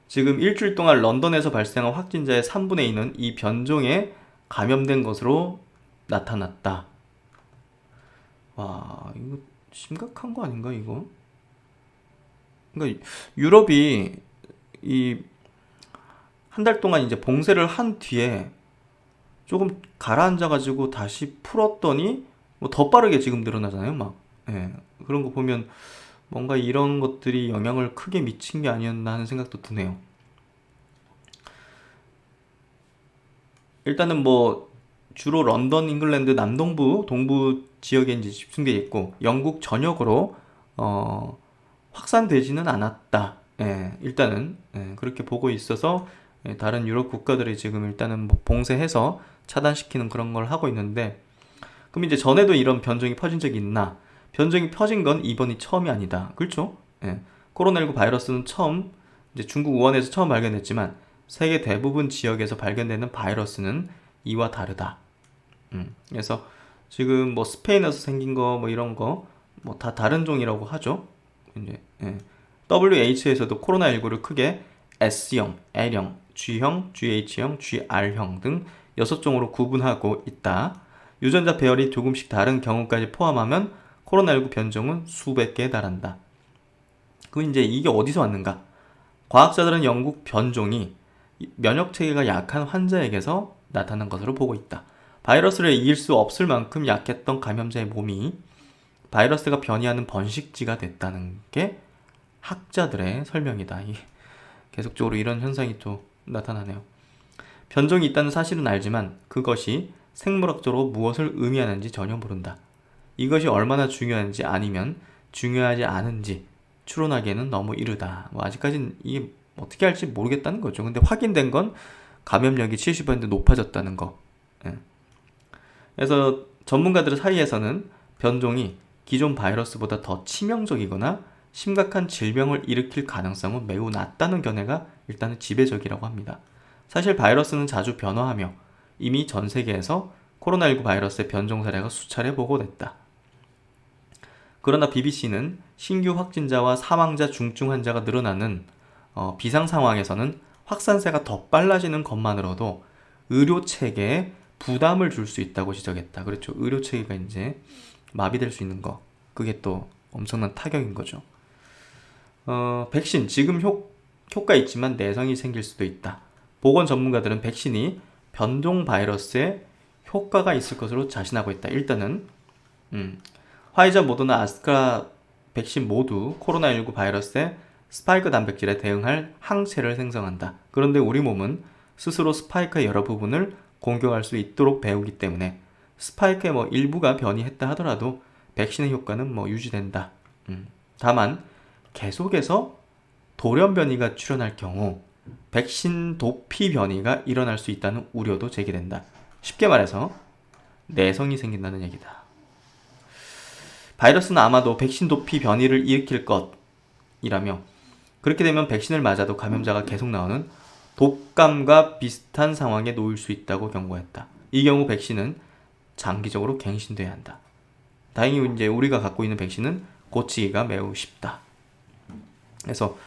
지금 일주일 동안 런던에서 발생한 확진자의 3분의 2는 이 변종에 감염된 것으로 나타났다. 와, 이거 심각한 거 아닌가, 이거? 그러니까 유럽이 이 한 달 동안 이제 봉쇄를 한 뒤에 조금 가라앉아가지고 다시 풀었더니 뭐 더 빠르게 지금 늘어나잖아요, 막. 예, 그런 거 보면 뭔가 이런 것들이 영향을 크게 미친 게 아니었나 하는 생각도 드네요. 일단은 뭐 주로 런던, 잉글랜드 남동부, 동부 지역에 이제 집중돼 있고 영국 전역으로 확산되지는 않았다. 예, 일단은 그렇게 보고 있어서 다른 유럽 국가들이 지금 일단은 뭐 봉쇄해서 차단시키는 그런 걸 하고 있는데 그럼 이제 전에도 이런 변종이 퍼진 적이 있나? 변종이 퍼진 건 이번이 처음이 아니다. 그렇죠? 예. 코로나19 바이러스는 처음 이제 중국 우한에서 처음 발견됐지만 세계 대부분 지역에서 발견되는 바이러스는 이와 다르다. 그래서 지금 뭐 스페인에서 생긴 거 뭐 이런 거 뭐 다 다른 종이라고 하죠. 이제 WH에서도 코로나19를 크게 S형, L형, G형, GH형, GR형 등 6종으로 구분하고 있다. 유전자 배열이 조금씩 다른 경우까지 포함하면 코로나19 변종은 수백 개에 달한다. 그럼 이제 이게 어디서 왔는가? 과학자들은 영국 변종이 면역 체계가 약한 환자에게서 나타난 것으로 보고 있다. 바이러스를 이길 수 없을 만큼 약했던 감염자의 몸이 바이러스가 변이하는 번식지가 됐다는 게 학자들의 설명이다. 계속적으로 이런 현상이 또 나타나네요. 변종이 있다는 사실은 알지만 그것이 생물학적으로 무엇을 의미하는지 전혀 모른다. 이것이 얼마나 중요한지 아니면 중요하지 않은지 추론하기에는 너무 이르다. 뭐 아직까지는 이게 어떻게 할지 모르겠다는 거죠. 근데 확인된 건 감염력이 70% 높아졌다는 거. 예. 그래서 전문가들 사이에서는 변종이 기존 바이러스보다 더 치명적이거나 심각한 질병을 일으킬 가능성은 매우 낮다는 견해가 일단은 지배적이라고 합니다. 사실 바이러스는 자주 변화하며 이미 전 세계에서 코로나19 바이러스의 변종 사례가 수차례 보고됐다. 그러나 BBC는 신규 확진자와 사망자 중증 환자가 늘어나는 비상 상황에서는 확산세가 더 빨라지는 것만으로도 의료 체계에 부담을 줄 수 있다고 지적했다. 그렇죠. 의료 체계가 이제 마비될 수 있는 거. 그게 또 엄청난 타격인 거죠. 백신 지금 효과 있지만 내성이 생길 수도 있다. 보건 전문가들은 백신이 변종 바이러스에 효과가 있을 것으로 자신하고 있다. 일단은 화이자, 모더나, 아스트라 백신 모두 코로나19 바이러스의 스파이크 단백질에 대응할 항체를 생성한다. 그런데 우리 몸은 스스로 스파이크의 여러 부분을 공격할 수 있도록 배우기 때문에 스파이크의 뭐 일부가 변이했다 하더라도 백신의 효과는 뭐 유지된다. 다만 계속해서 돌연 변이가 출현할 경우 백신 도피 변이가 일어날 수 있다는 우려도 제기된다. 쉽게 말해서 내성이 생긴다는 얘기다. 바이러스는 아마도 백신 도피 변이를 일으킬 것이라며 그렇게 되면 백신을 맞아도 감염자가 계속 나오는 독감과 비슷한 상황에 놓일 수 있다고 경고했다. 이 경우 백신은 장기적으로 갱신돼야 한다. 다행히 이제 우리가 갖고 있는 백신은 고치기가 매우 쉽다. 그래서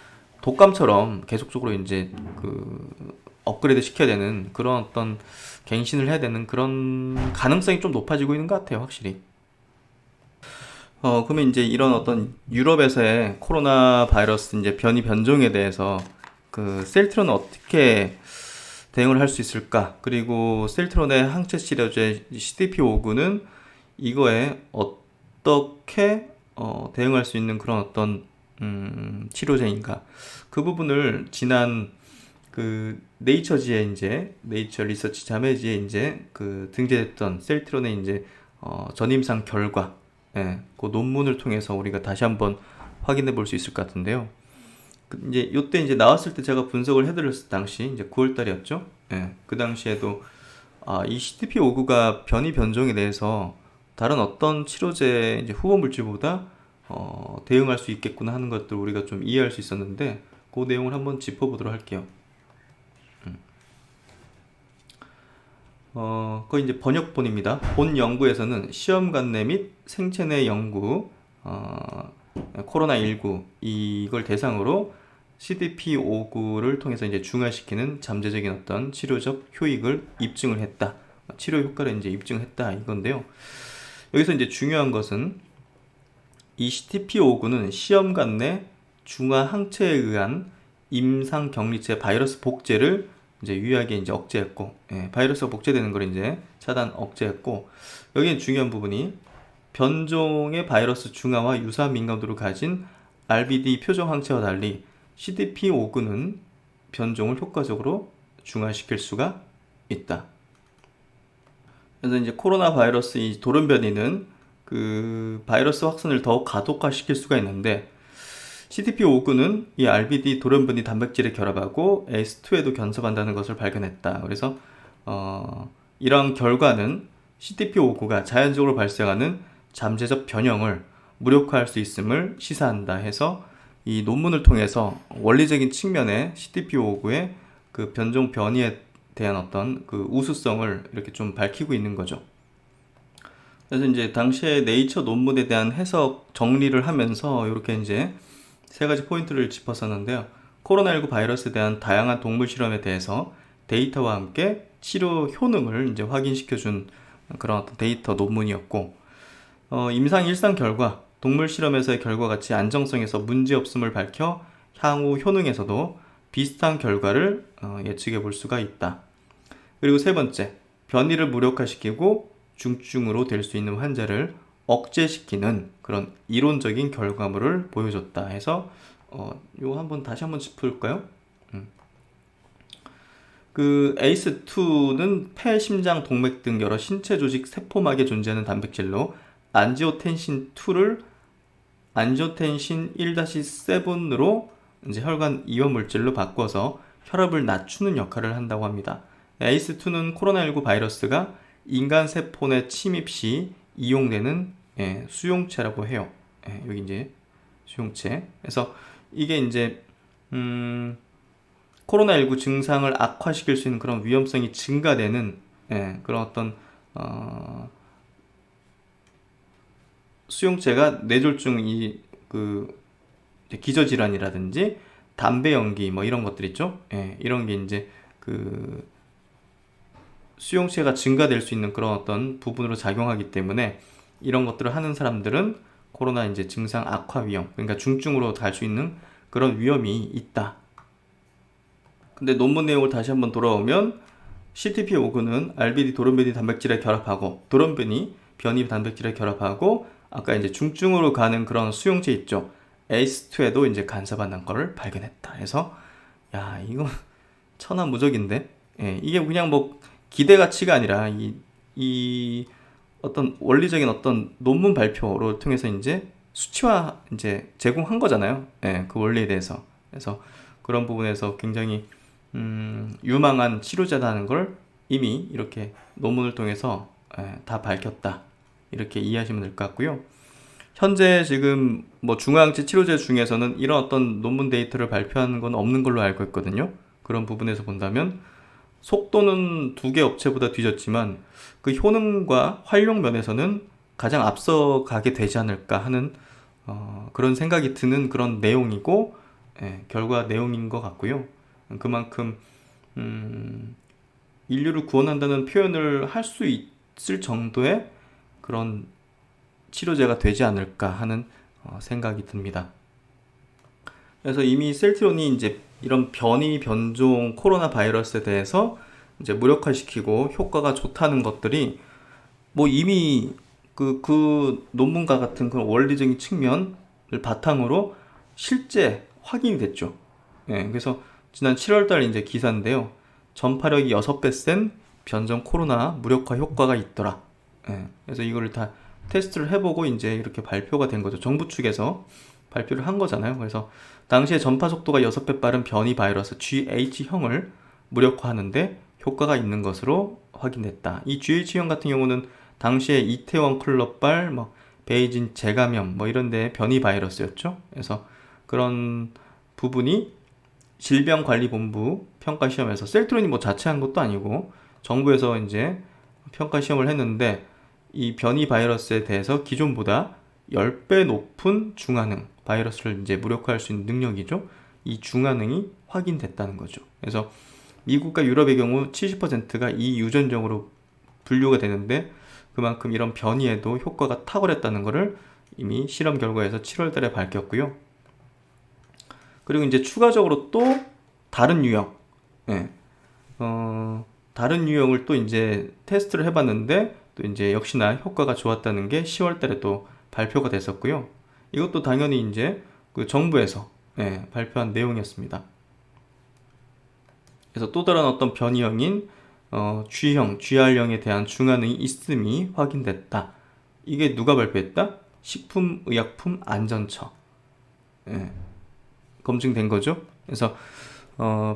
독감처럼 계속적으로 이제 업그레이드 시켜야 되는 그런 어떤 갱신을 해야 되는 그런 가능성이 좀 높아지고 있는 것 같아요, 확실히. 그러면 이제 이런 어떤 유럽에서의 코로나 바이러스 이제 변종에 대해서 셀트론은 어떻게 대응을 할 수 있을까? 그리고 셀트론의 항체 치료제 CDP59는 이거에 어떻게 대응할 수 있는 그런 어떤 치료제인가. 그 부분을 지난 그 네이처지에 이제 네이처 리서치 자매지에 이제 그 등재됐던 셀트론의 이제 전임상 결과, 그 논문을 통해서 우리가 다시 한번 확인해 볼 수 있을 것 같은데요. 이제 요때 이제 나왔을 때 제가 분석을 해드렸을 당시 이제 9월 달이었죠. 그 당시에도 이 CTP59가 변이 변종에 대해서 다른 어떤 치료제 이제 후보 물질보다 대응할 수 있겠구나 하는 것들 우리가 좀 이해할 수 있었는데 그 내용을 한번 짚어보도록 할게요. 그거 이제 번역본입니다. 본 연구에서는 시험관내 및 생체 내 연구, 코로나19 이걸 대상으로 CDP59를 통해서 이제 중화시키는 잠재적인 어떤 치료적 효익을 입증을 했다. 치료 효과를 이제 입증했다 이건데요. 여기서 이제 중요한 것은 이 CDP59는 시험관 내 중화 항체에 의한 임상 격리체 바이러스 복제를 이제 유의하게 이제 억제했고, 바이러스가 복제되는 걸 이제 차단 억제했고, 여기에 중요한 부분이 변종의 바이러스 중화와 유사 민감도를 가진 RBD 표적 항체와 달리 CDP59는 변종을 효과적으로 중화시킬 수가 있다. 그래서 이제 코로나 바이러스 이 돌연변이는 그 바이러스 확산을 더욱 가속화시킬 수가 있는데 CDP59는 이 RBD 돌연변이 단백질에 결합하고 ACE2에도 견섭한다는 것을 발견했다. 그래서 이러한 결과는 CDP59가 자연적으로 발생하는 잠재적 변형을 무력화할 수 있음을 시사한다 해서 이 논문을 통해서 원리적인 측면에 CDP59의 그 변종 변이에 대한 어떤 그 우수성을 이렇게 좀 밝히고 있는 거죠. 그래서 이제 당시에 네이처 논문에 대한 해석 정리를 하면서 이렇게 이제 세 가지 포인트를 짚었었는데요. 코로나19 바이러스에 대한 다양한 동물 실험에 대해서 데이터와 함께 치료 효능을 이제 확인시켜준 그런 어떤 데이터 논문이었고, 임상 일상 결과, 동물 실험에서의 결과 같이 안정성에서 문제 없음을 밝혀 향후 효능에서도 비슷한 결과를 예측해 볼 수가 있다. 그리고 세 번째, 변이를 무력화시키고 중증으로 될 수 있는 환자를 억제시키는 그런 이론적인 결과물을 보여줬다 해서 요거 다시 한번 짚을까요? 그 ACE2는 폐, 심장, 동맥 등 여러 신체 조직 세포막에 존재하는 단백질로 안지오텐신 1-7으로 이제 혈관 이온 물질로 바꿔서 혈압을 낮추는 역할을 한다고 합니다. ACE2는 코로나19 바이러스가 인간 세포 내 침입 시 이용되는 수용체라고 해요. 여기 이제 수용체. 그래서 이게 이제 코로나19 증상을 악화시킬 수 있는 그런 위험성이 증가되는 그런 어떤 수용체가 뇌졸중 그 기저질환이라든지 담배 연기 뭐 이런 것들 있죠. 이런 게 이제 그 수용체가 증가될 수 있는 그런 어떤 부분으로 작용하기 때문에 이런 것들을 하는 사람들은 코로나 이제 증상 악화 위험, 그러니까 중증으로 갈 수 있는 그런 위험이 있다. 근데 논문 내용을 다시 한번 돌아오면 CTP59는 RBD 돌연변이 단백질에 결합하고 변이 단백질에 결합하고 아까 이제 중증으로 가는 그런 수용체 있죠. ACE2에도 이제 간섭한다는 거를 발견했다. 해서 야 이거 천하무적인데 이게 그냥 뭐 기대 가치가 아니라 이 어떤 원리적인 어떤 논문 발표를 통해서 이제 수치화 이제 제공한 거잖아요. 그 원리에 대해서. 그래서 그런 부분에서 굉장히 유망한 치료제라는 걸 이미 이렇게 논문을 통해서 다 밝혔다. 이렇게 이해하시면 될 것 같고요. 현재 지금 뭐 중화항체 치료제 중에서는 이런 어떤 논문 데이터를 발표하는 건 없는 걸로 알고 있거든요. 그런 부분에서 본다면 속도는 두 개 업체보다 뒤졌지만 그 효능과 활용 면에서는 가장 앞서가게 되지 않을까 하는 그런 생각이 드는 그런 내용이고 결과 내용인 것 같고요. 그만큼 인류를 구원한다는 표현을 할 수 있을 정도의 그런 치료제가 되지 않을까 하는 생각이 듭니다. 그래서 이미 셀트론이 이제 이런 변이 변종 코로나 바이러스에 대해서 이제 무력화시키고 효과가 좋다는 것들이 뭐 이미 그 논문과 같은 그런 원리적인 측면을 바탕으로 실제 확인이 됐죠. 예, 그래서 지난 7월달 이제 기사인데요. 전파력이 6배 센 변종 코로나 무력화 효과가 있더라. 예, 그래서 이거를 다 테스트를 해보고 이제 이렇게 발표가 된 거죠. 정부 측에서 발표를 한 거잖아요. 그래서 당시에 전파 속도가 6배 빠른 변이 바이러스 GH형을 무력화하는데 효과가 있는 것으로 확인됐다. 이 GH형 같은 경우는 당시에 이태원 클럽발, 뭐 베이징 재감염 뭐 이런데 변이 바이러스였죠. 그래서 그런 부분이 질병관리본부 평가 시험에서 셀트론이 뭐 자체한 것도 아니고 정부에서 이제 평가 시험을 했는데 이 변이 바이러스에 대해서 기존보다 10배 높은 중환능 바이러스를 이제 무력화할 수 있는 능력이죠. 이 중환능이 확인됐다는 거죠. 그래서 미국과 유럽의 경우 70%가 이 유전종으로 분류가 되는데 그만큼 이런 변이에도 효과가 탁월했다는 것을 이미 실험 결과에서 7월 달에 밝혔고요. 그리고 이제 추가적으로 또 다른 유형, 예, 다른 유형을 또 이제 테스트를 해봤는데 또 이제 역시나 효과가 좋았다는 게 10월 달에 또 발표가 됐었고요. 이것도 당연히 이제 그 정부에서 예, 발표한 내용이었습니다. 그래서 또 다른 어떤 변이형인 G형, GR형에 대한 중환능이 있음이 확인됐다. 이게 누가 발표했다? 식품의약품안전처. 예, 검증된 거죠. 그래서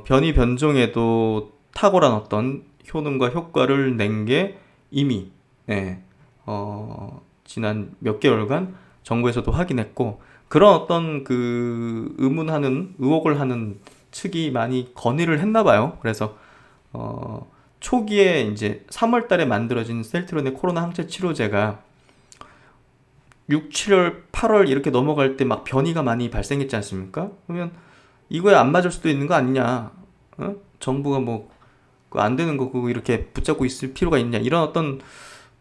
변이 변종에도 탁월한 어떤 효능과 효과를 낸 게 이미 예, 지난 몇 개월간 정부에서도 확인했고 그런 어떤 그 의혹을 하는 측이 많이 건의를 했나 봐요. 그래서 초기에 이제 3월 달에 만들어진 셀트론의 코로나 항체 치료제가 6, 7월, 8월 이렇게 넘어갈 때 막 변이가 많이 발생했지 않습니까? 그러면 이거에 안 맞을 수도 있는 거 아니냐? 정부가 뭐 안 되는 거 그거 이렇게 붙잡고 있을 필요가 있냐? 이런 어떤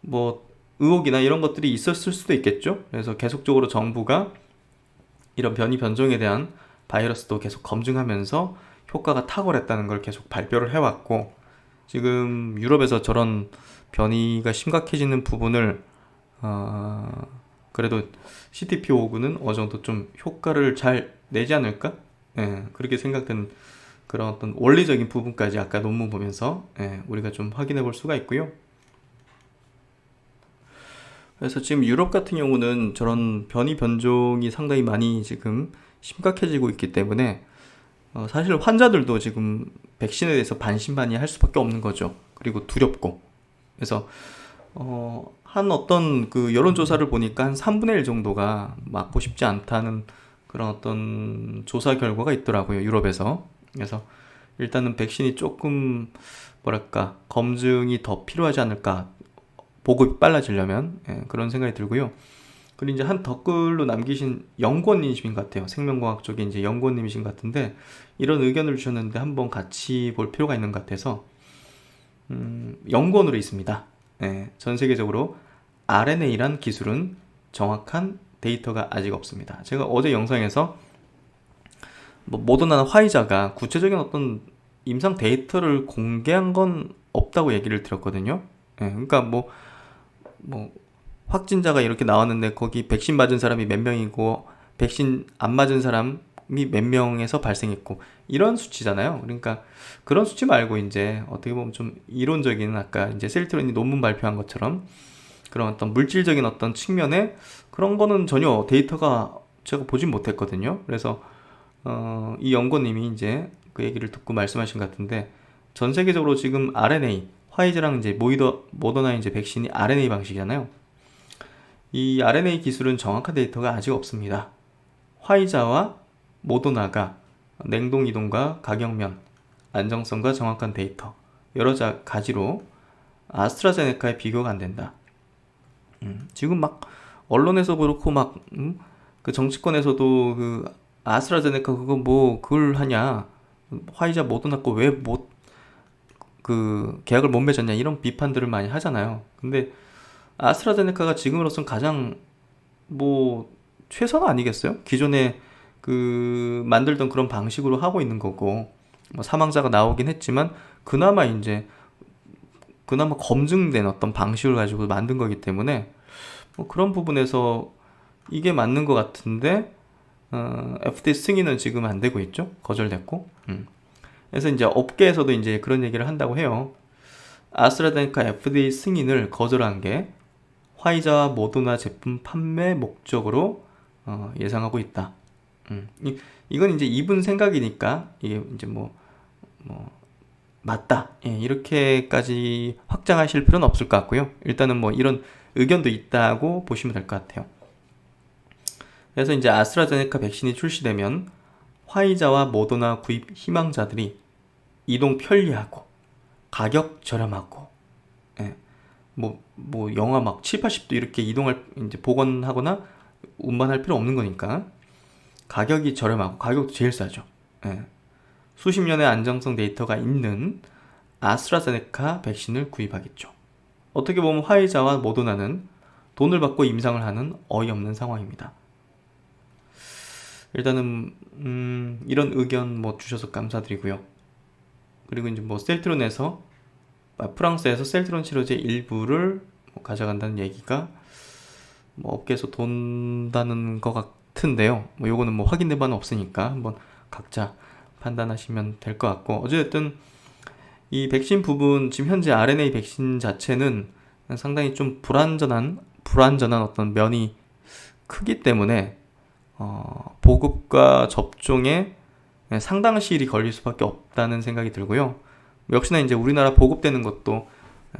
뭐 의혹이나 이런 것들이 있었을 수도 있겠죠. 그래서 계속적으로 정부가 이런 변이 변종에 대한 바이러스도 계속 검증하면서 효과가 탁월했다는 걸 계속 발표를 해왔고 지금 유럽에서 저런 변이가 심각해지는 부분을 그래도 CTP599는 어느 정도 좀 효과를 잘 내지 않을까? 예, 그렇게 생각되는 그런 어떤 원리적인 부분까지 아까 논문 보면서 예, 우리가 좀 확인해 볼 수가 있고요. 그래서 지금 유럽 같은 경우는 저런 변이 변종이 상당히 많이 지금 심각해지고 있기 때문에 사실 환자들도 지금 백신에 대해서 반신반의할 수밖에 없는 거죠. 그리고 두렵고. 그래서 한 어떤 그 여론조사를 보니까 한 3분의 1 정도가 맞고 싶지 않다는 그런 어떤 조사 결과가 있더라고요. 유럽에서. 그래서 일단은 백신이 조금 뭐랄까 검증이 더 필요하지 않을까 보급이 빨라지려면 예, 그런 생각이 들고요. 그리고 이제 한 댓글로 남기신 연구원님이신 것 같아요. 생명과학 쪽에 이제 연구원님이신 것 같은데 이런 의견을 주셨는데 한번 같이 볼 필요가 있는 것 같아서 연구원으로 있습니다. 예, 전 세계적으로 RNA란 기술은 정확한 데이터가 아직 없습니다. 제가 어제 영상에서 뭐 모더나나 화이자가 구체적인 어떤 임상 데이터를 공개한 건 없다고 얘기를 드렸거든요. 예, 그러니까 뭐 확진자가 이렇게 나왔는데 거기 백신 맞은 사람이 몇 명이고 백신 안 맞은 사람이 몇 명에서 발생했고 이런 수치잖아요. 그러니까 그런 수치 말고 이제 어떻게 보면 좀 이론적인 아까 이제 셀트론이 논문 발표한 것처럼 그런 어떤 물질적인 어떤 측면에 그런 거는 전혀 데이터가 제가 보진 못했거든요. 그래서 이 연구님이 이제 그 얘기를 듣고 말씀하신 것 같은데 전 세계적으로 지금 RNA 화이자랑 이제 모더나 이제 백신이 RNA 방식이잖아요. 이 RNA 기술은 정확한 데이터가 아직 없습니다. 화이자와 모더나가 냉동 이동과 가격면, 안정성과 정확한 데이터 여러 가지로 아스트라제네카에 비교가 안 된다. 지금 막 언론에서 그렇고 막 그 정치권에서도 그 아스트라제네카 그거 뭐 그걸 하냐 화이자 모더나 거 왜 못 그 계약을 못 맺었냐 이런 비판들을 많이 하잖아요. 근데 아스트라제네카가 지금으로선 가장 뭐 최선 아니겠어요? 기존에 그 만들던 그런 방식으로 하고 있는 거고 뭐 사망자가 나오긴 했지만 그나마 검증된 어떤 방식을 가지고 만든 거기 때문에 뭐 그런 부분에서 이게 맞는 것 같은데 FDA 승인은 지금 안 되고 있죠. 거절됐고. 그래서 이제 업계에서도 이제 그런 얘기를 한다고 해요. 아스트라제네카 FDA 승인을 거절한 게 화이자와 모더나 제품 판매 목적으로 예상하고 있다. 이건 이제 이분 생각이니까 이게 이제 뭐 맞다. 예, 이렇게까지 확장하실 필요는 없을 것 같고요. 일단은 뭐 이런 의견도 있다고 보시면 될 것 같아요. 그래서 이제 아스트라제네카 백신이 출시되면 화이자와 모더나 구입 희망자들이 이동 편리하고 가격 저렴하고, 예, 뭐 영하 막 7, 80도 이렇게 이동할 이제 복원하거나 운반할 필요 없는 거니까 가격이 저렴하고 가격도 제일 싸죠. 예. 수십 년의 안정성 데이터가 있는 아스트라제네카 백신을 구입하겠죠. 어떻게 보면 화이자와 모더나는 돈을 받고 임상을 하는 어이없는 상황입니다. 일단은 이런 의견 뭐 주셔서 감사드리고요. 그리고 이제 뭐 셀트론에서 프랑스에서 셀트론 치료제 일부를 뭐 가져간다는 얘기가 뭐 업계에서 돈다는 것 같은데요. 뭐 요거는 뭐 확인된 바는 없으니까 한번 각자 판단하시면 될 것 같고, 어쨌든 이 백신 부분, 지금 현재 RNA 백신 자체는 상당히 좀 불안전한 어떤 면이 크기 때문에 보급과 접종에 상당 시일이 걸릴 수밖에 없다는 생각이 들고요. 역시나 이제 우리나라 보급되는 것도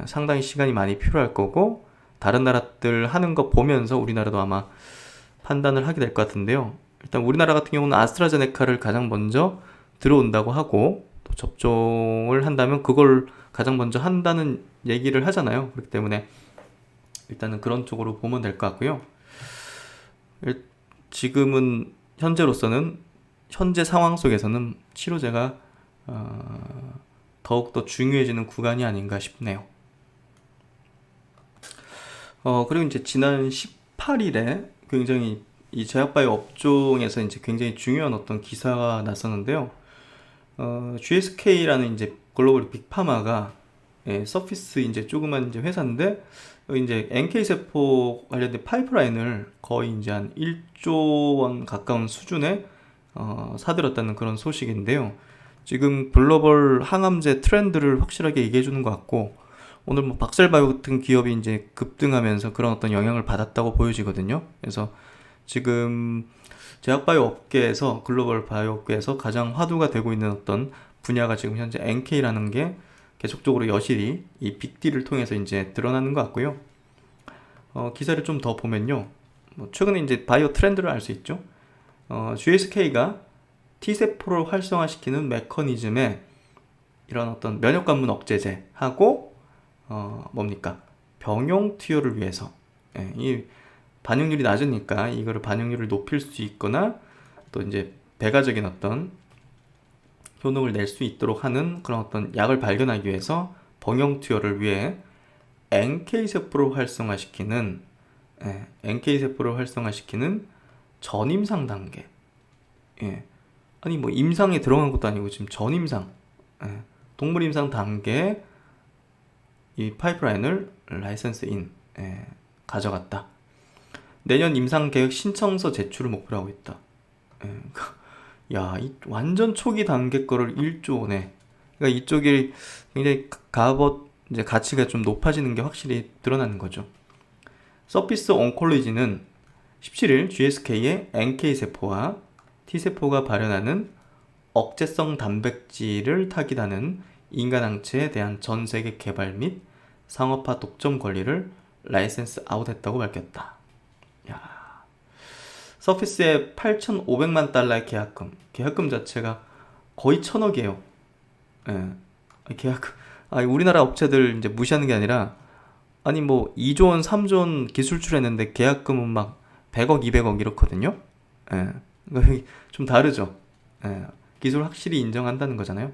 상당히 시간이 많이 필요할 거고, 다른 나라들 하는 거 보면서 우리나라도 아마 판단을 하게 될 것 같은데요. 일단 우리나라 같은 경우는 아스트라제네카를 가장 먼저 들어온다고 하고, 또 접종을 한다면 그걸 가장 먼저 한다는 얘기를 하잖아요. 그렇기 때문에 일단은 그런 쪽으로 보면 될 것 같고요. 지금은 현재로서는 현재 상황 속에서는 치료제가 더욱더 중요해지는 구간이 아닌가 싶네요. 그리고 이제 지난 18일에 굉장히 이 제약바이오 업종에서 이제 굉장히 중요한 어떤 기사가 났었는데요. GSK라는 이제 글로벌 빅파마가, 예, 서피스 이제 조그만 이제 회사인데 이제 NK 세포 관련된 파이프라인을 거의 이제 한 1조 원 가까운 수준에 사들였다는 그런 소식인데요. 지금 글로벌 항암제 트렌드를 확실하게 얘기해 주는 것 같고, 오늘 뭐 박셀바이오 같은 기업이 이제 급등하면서 그런 어떤 영향을 받았다고 보여지거든요. 그래서 지금 제약바이오 업계에서, 글로벌 바이오 업계에서 가장 화두가 되고 있는 어떤 분야가 지금 현재 NK라는 게 계속적으로 여실히 이 빅딜을 통해서 이제 드러나는 것 같고요. 기사를 좀 더 보면요. 최근에 이제 바이오 트렌드를 알 수 있죠. GSK가 T세포를 활성화시키는 메커니즘에 이런 어떤 면역관문 억제제하고 뭡니까? 병용 투여를 위해서, 예, 이 반응률이 낮으니까 이거를 반응률을 높일 수 있거나 또 이제 배가적인 어떤 효능을 낼 수 있도록 하는 그런 어떤 약을 발견하기 위해서 병용 투여를 위해 NK세포를 활성화시키는, 예, NK세포를 활성화시키는 전임상 단계, 예, 아니 뭐 임상에 들어간 것도 아니고 지금 전임상, 예, 동물 임상 단계 이 파이프라인을 라이선스인, 예, 가져갔다. 내년 임상 계획 신청서 제출을 목표로 하고 있다. 예, 야, 이 완전 초기 단계 거를 1조 원에, 그러니까 이쪽이 굉장히 이제 가치가 좀 높아지는 게 확실히 드러나는 거죠. 서피스 온콜로지는 17일 GSK의 NK세포와 T세포가 발현하는 억제성 단백질을 타깃하는 인간 항체에 대한 전 세계 개발 및 상업화 독점 권리를 라이센스 아웃했다고 밝혔다. 야, 서피스의 8,500만 달러의 계약금 자체가 거의 1,000억이에요. 예, 계약금. 우리나라 업체들 이제 무시하는 게 아니라, 아니 뭐 2조 원, 3조 원 기술 출했는데 계약금은 막 100억, 200억 이렇거든요. 예, 그러니까 좀 다르죠. 예, 기술 확실히 인정한다는 거잖아요.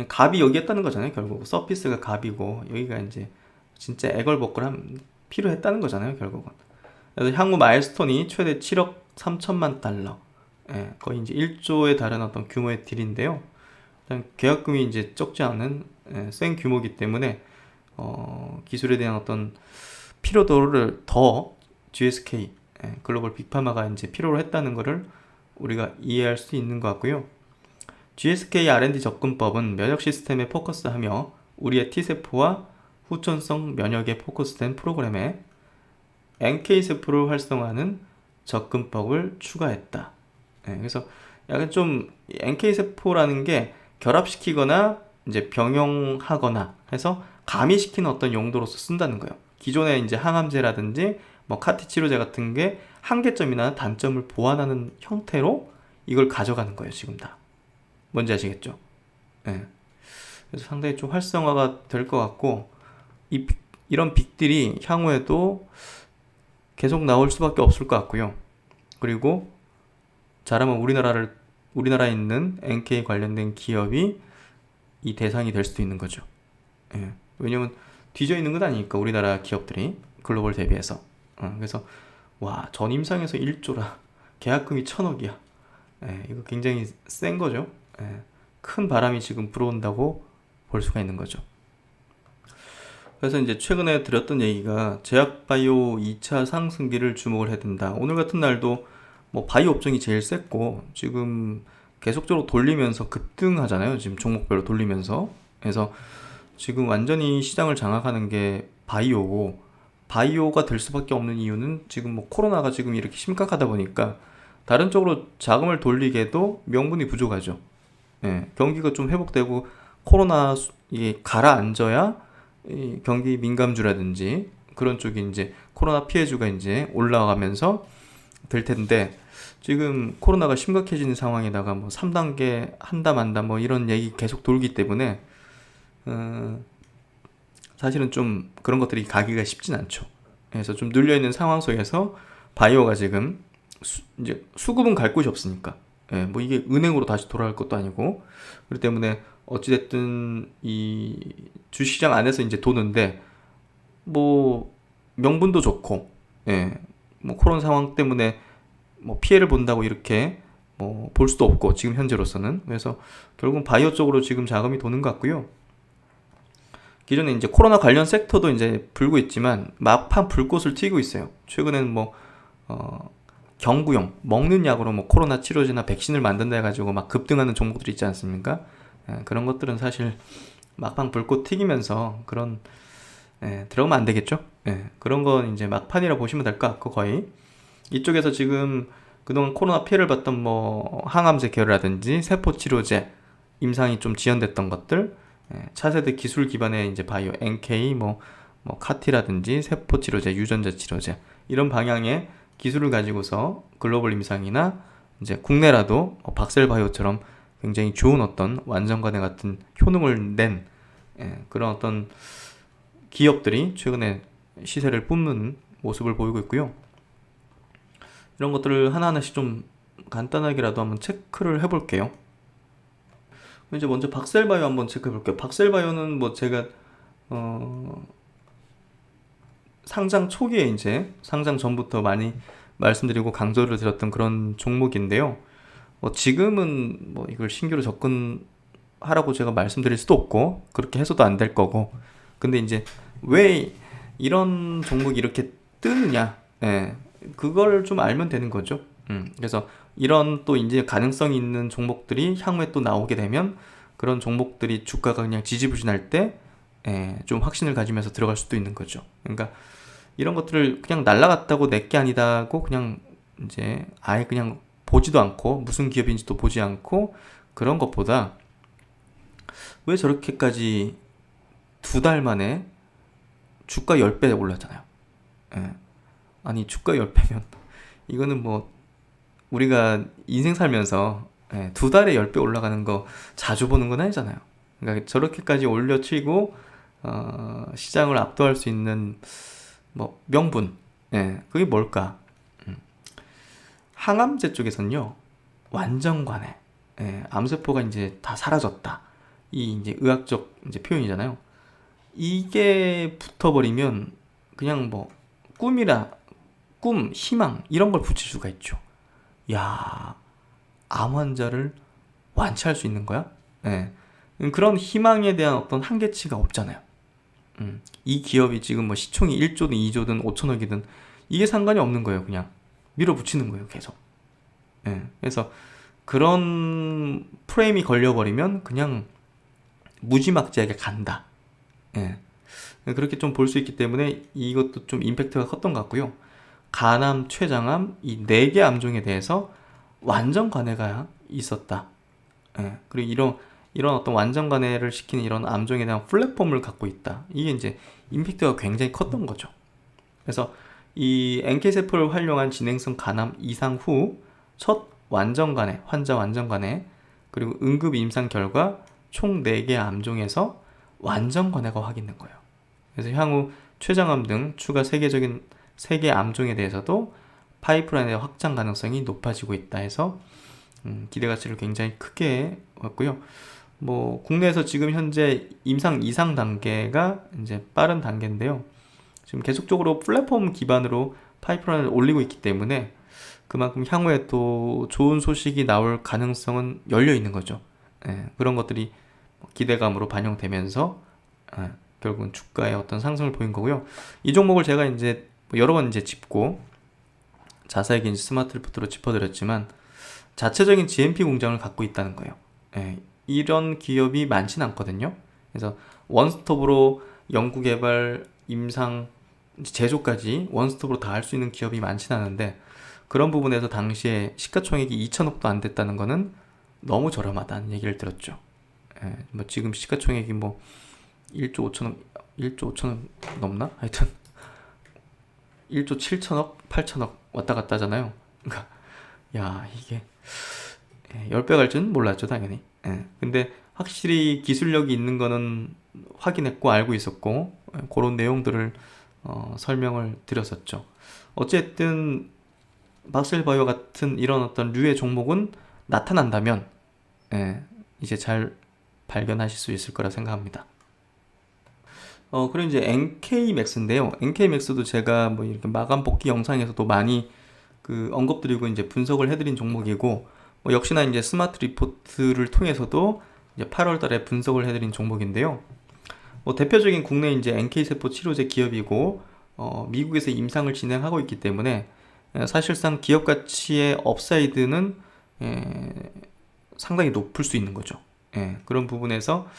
갑이 여기 했다는 거잖아요. 결국 서피스가 갑이고 여기가 이제 진짜 애걸복걸한 필요했다는 거잖아요. 결국은. 그래서 향후 마일스톤이 최대 7억 3천만 달러, 예, 거의 이제 1조에 달하는 어떤 규모의 딜인데요. 일단 계약금이 이제 적지 않은, 예, 센 규모이기 때문에 기술에 대한 어떤 피로도를 더 GSK, 글로벌 빅파마가 이제 필요로 했다는 것을 우리가 이해할 수 있는 것 같고요. GSK R&D 접근법은 면역 시스템에 포커스하며 우리의 T세포와 후천성 면역에 포커스된 프로그램에 NK세포를 활성화하는 접근법을 추가했다. 그래서 약간 좀 NK세포라는 게 결합시키거나 이제 병용하거나 해서 가미시키는 어떤 용도로서 쓴다는 거예요. 기존에 이제 항암제라든지 뭐 카티 치료제 같은 게 한계점이나 단점을 보완하는 형태로 이걸 가져가는 거예요, 지금 다. 뭔지 아시겠죠? 그래서 상당히 좀 활성화가 될 것 같고, 이런 빅딜이 향후에도 계속 나올 수밖에 없을 것 같고요. 그리고 잘하면 우리나라에 있는 NK 관련된 기업이 이 대상이 될 수도 있는 거죠. 왜냐면 뒤져 있는 건 아니니까 우리나라 기업들이 글로벌 대비해서. 그래서 와, 전임상에서 1조라 계약금이 1,000억이야. 이거 굉장히 센 거죠. 큰 바람이 지금 불어온다고 볼 수가 있는 거죠. 그래서 이제 최근에 드렸던 얘기가 제약바이오 2차 상승기를 주목을 해야 된다. 오늘 같은 날도 뭐 바이오 업종이 제일 셌고 지금 계속적으로 돌리면서 급등하잖아요. 지금 종목별로 돌리면서. 그래서 지금 완전히 시장을 장악하는 게 바이오고, 바이오가 될 수밖에 없는 이유는 지금 뭐 코로나가 지금 이렇게 심각하다 보니까 다른 쪽으로 자금을 돌리게도 명분이 부족하죠. 경기가 좀 회복되고 코로나 이게 가라앉아야 이 경기 민감주라든지 그런 쪽이 이제 코로나 피해주가 이제 올라가면서 될 텐데, 지금 코로나가 심각해지는 상황에다가 뭐 3단계 한다 만다 뭐 이런 얘기 계속 돌기 때문에 사실은 좀 그런 것들이 가기가 쉽진 않죠. 그래서 좀 눌려있는 상황 속에서 바이오가 지금 이제 수급은 갈 곳이 없으니까, 뭐 이게 은행으로 다시 돌아갈 것도 아니고, 그렇기 때문에 어찌됐든 이 주시장 안에서 이제 도는데 뭐 명분도 좋고, 뭐 코로나 상황 때문에 뭐 피해를 본다고 이렇게 뭐 볼 수도 없고 지금 현재로서는. 그래서 결국은 바이오 쪽으로 지금 자금이 도는 것 같고요. 기존에 이제 코로나 관련 섹터도 이제 불고 있지만 막판 불꽃을 튀고 있어요. 최근에는 뭐 경구용 먹는 약으로 뭐 코로나 치료제나 백신을 만든다 해가지고 막 급등하는 종목들이 있지 않습니까? 그런 것들은 사실 막판 불꽃 튀기면서 그런 들어가면 안 되겠죠? 그런 건 이제 막판이라 보시면 될 것 같고, 거의 이쪽에서 지금 그동안 코로나 피해를 봤던 뭐 항암제 계열이라든지 세포 치료제 임상이 좀 지연됐던 것들, 차세대 기술 기반의 이제 바이오 NK 뭐 카티라든지 세포 치료제, 유전자 치료제 이런 방향의 기술을 가지고서 글로벌 임상이나 이제 국내라도 박셀바이오처럼 굉장히 좋은 어떤 완전관해 같은 효능을 낸 그런 어떤 기업들이 최근에 시세를 뿜는 모습을 보이고 있고요. 이런 것들을 하나하나씩 좀 간단하게라도 한번 체크를 해볼게요. 이제 먼저 박셀바이오 한번 체크해볼게요. 박셀바이오는 뭐 제가 상장 초기에 이제 상장 전부터 많이 말씀드리고 강조를 드렸던 그런 종목인데요. 뭐 지금은 뭐 이걸 신규로 접근하라고 제가 말씀드릴 수도 없고 그렇게 해서도 안 될 거고, 근데 이제 왜 이런 종목이 이렇게 뜨느냐, 그걸 좀 알면 되는 거죠. 그래서 이런 또 이제 가능성이 있는 종목들이 향후에 또 나오게 되면 그런 종목들이 주가가 그냥 지지부진할 때 좀 확신을 가지면서 들어갈 수도 있는 거죠. 그러니까 이런 것들을 그냥 날라갔다고 내게 아니다고 그냥 이제 아예 그냥 보지도 않고 무슨 기업인지도 보지 않고 그런 것보다 왜 저렇게까지 2달 만에 주가 10배 올랐잖아요. 아니 주가 10배면 이거는 뭐 우리가 인생 살면서 2달에 10배 올라가는 거 자주 보는 건 아니잖아요. 그러니까 저렇게까지 올려치고 시장을 압도할 수 있는 뭐 명분, 그게 뭘까? 항암제 쪽에서는요, 완전관해, 암세포가 이제 다 사라졌다, 이 이제 의학적 이제 표현이잖아요. 이게 붙어버리면 그냥 뭐 꿈, 희망 이런 걸 붙일 수가 있죠. 야, 암 환자를 완치할 수 있는 거야? 그런 희망에 대한 어떤 한계치가 없잖아요. 이 기업이 지금 뭐 시총이 1조든 2조든 5천억이든 이게 상관이 없는 거예요, 그냥. 밀어붙이는 거예요, 계속. 예, 그래서 그런 프레임이 걸려버리면 그냥 무지막지하게 간다. 예, 그렇게 좀 볼 수 있기 때문에 이것도 좀 임팩트가 컸던 것 같고요. 간암, 췌장암 이 4개 암종에 대해서 완전 관해가 있었다. 예, 그리고 이런 어떤 완전 관해를 시키는 이런 암종에 대한 플랫폼을 갖고 있다. 이게 이제 임팩트가 굉장히 컸던 거죠. 그래서 이 NK세포를 활용한 진행성 간암 이상 후 첫 완전 관해, 환자 완전 관해, 그리고 응급 임상 결과 총 4개 암종에서 완전 관해가 확인된 거예요. 그래서 향후 췌장암 등 추가 세계적인 세계 암종에 대해서도 파이프라인의 확장 가능성이 높아지고 있다 해서 기대 가치를 굉장히 크게 왔고요. 뭐 국내에서 지금 현재 임상 이상 단계가 이제 빠른 단계인데요. 지금 계속적으로 플랫폼 기반으로 파이프라인을 올리고 있기 때문에 그만큼 향후에 또 좋은 소식이 나올 가능성은 열려 있는 거죠. 예, 그런 것들이 기대감으로 반영되면서 결국은 주가의 어떤 상승을 보인 거고요. 이 종목을 제가 이제 여러 번 이제 짚고 자세하게 이제 스마트 리포트로 짚어드렸지만 자체적인 GMP 공장을 갖고 있다는 거예요. 예, 이런 기업이 많진 않거든요. 그래서 원스톱으로 연구개발, 임상, 제조까지 원스톱으로 다 할 수 있는 기업이 많진 않은데 그런 부분에서 당시에 시가총액이 2천억도 안 됐다는 거는 너무 저렴하다는 얘기를 들었죠. 예, 뭐 지금 시가총액이 뭐 1조 5천억, 1조 5천억 넘나? 하여튼 1조 7천억, 8천억 왔다 갔다 하잖아요. 그러니까 야 이게 10배 갈 줄은 몰랐죠 당연히. 예, 근데 확실히 기술력이 있는 거는 확인했고 알고 있었고 그런 내용들을 설명을 드렸었죠. 어쨌든 박셀바이오 같은 이런 어떤 류의 종목은 나타난다면 이제 잘 발견하실 수 있을 거라 생각합니다. 그리고 이제 NK맥스인데요. NK맥스도 제가 뭐 이렇게 마감 복귀 영상에서도 많이 그 언급드리고 이제 분석을 해드린 종목이고, 뭐 역시나 이제 스마트 리포트를 통해서도 이제 8월 달에 분석을 해드린 종목인데요. 뭐 대표적인 국내 이제 NK세포 치료제 기업이고, 미국에서 임상을 진행하고 있기 때문에 사실상 기업 가치의 업사이드는 상당히 높을 수 있는 거죠. 그런 부분에서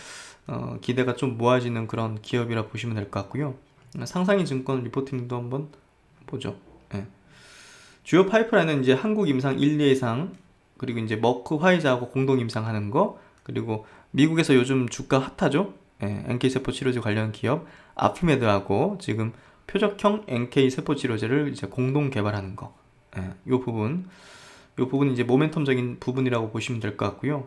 기대가 좀 모아지는 그런 기업이라 보시면 될 것 같고요. 상상이 증권 리포팅도 한번 보죠. 주요 파이프라인은 이제 한국 임상 1, 2 이상, 그리고 이제 머크 화이자하고 공동 임상하는 거, 그리고 미국에서 요즘 주가 핫하죠. NK세포 치료제 관련 기업 아피메드하고 지금 표적형 NK세포 치료제를 이제 공동 개발하는 거. 요 부분 이제 모멘텀적인 부분이라고 보시면 될 것 같고요.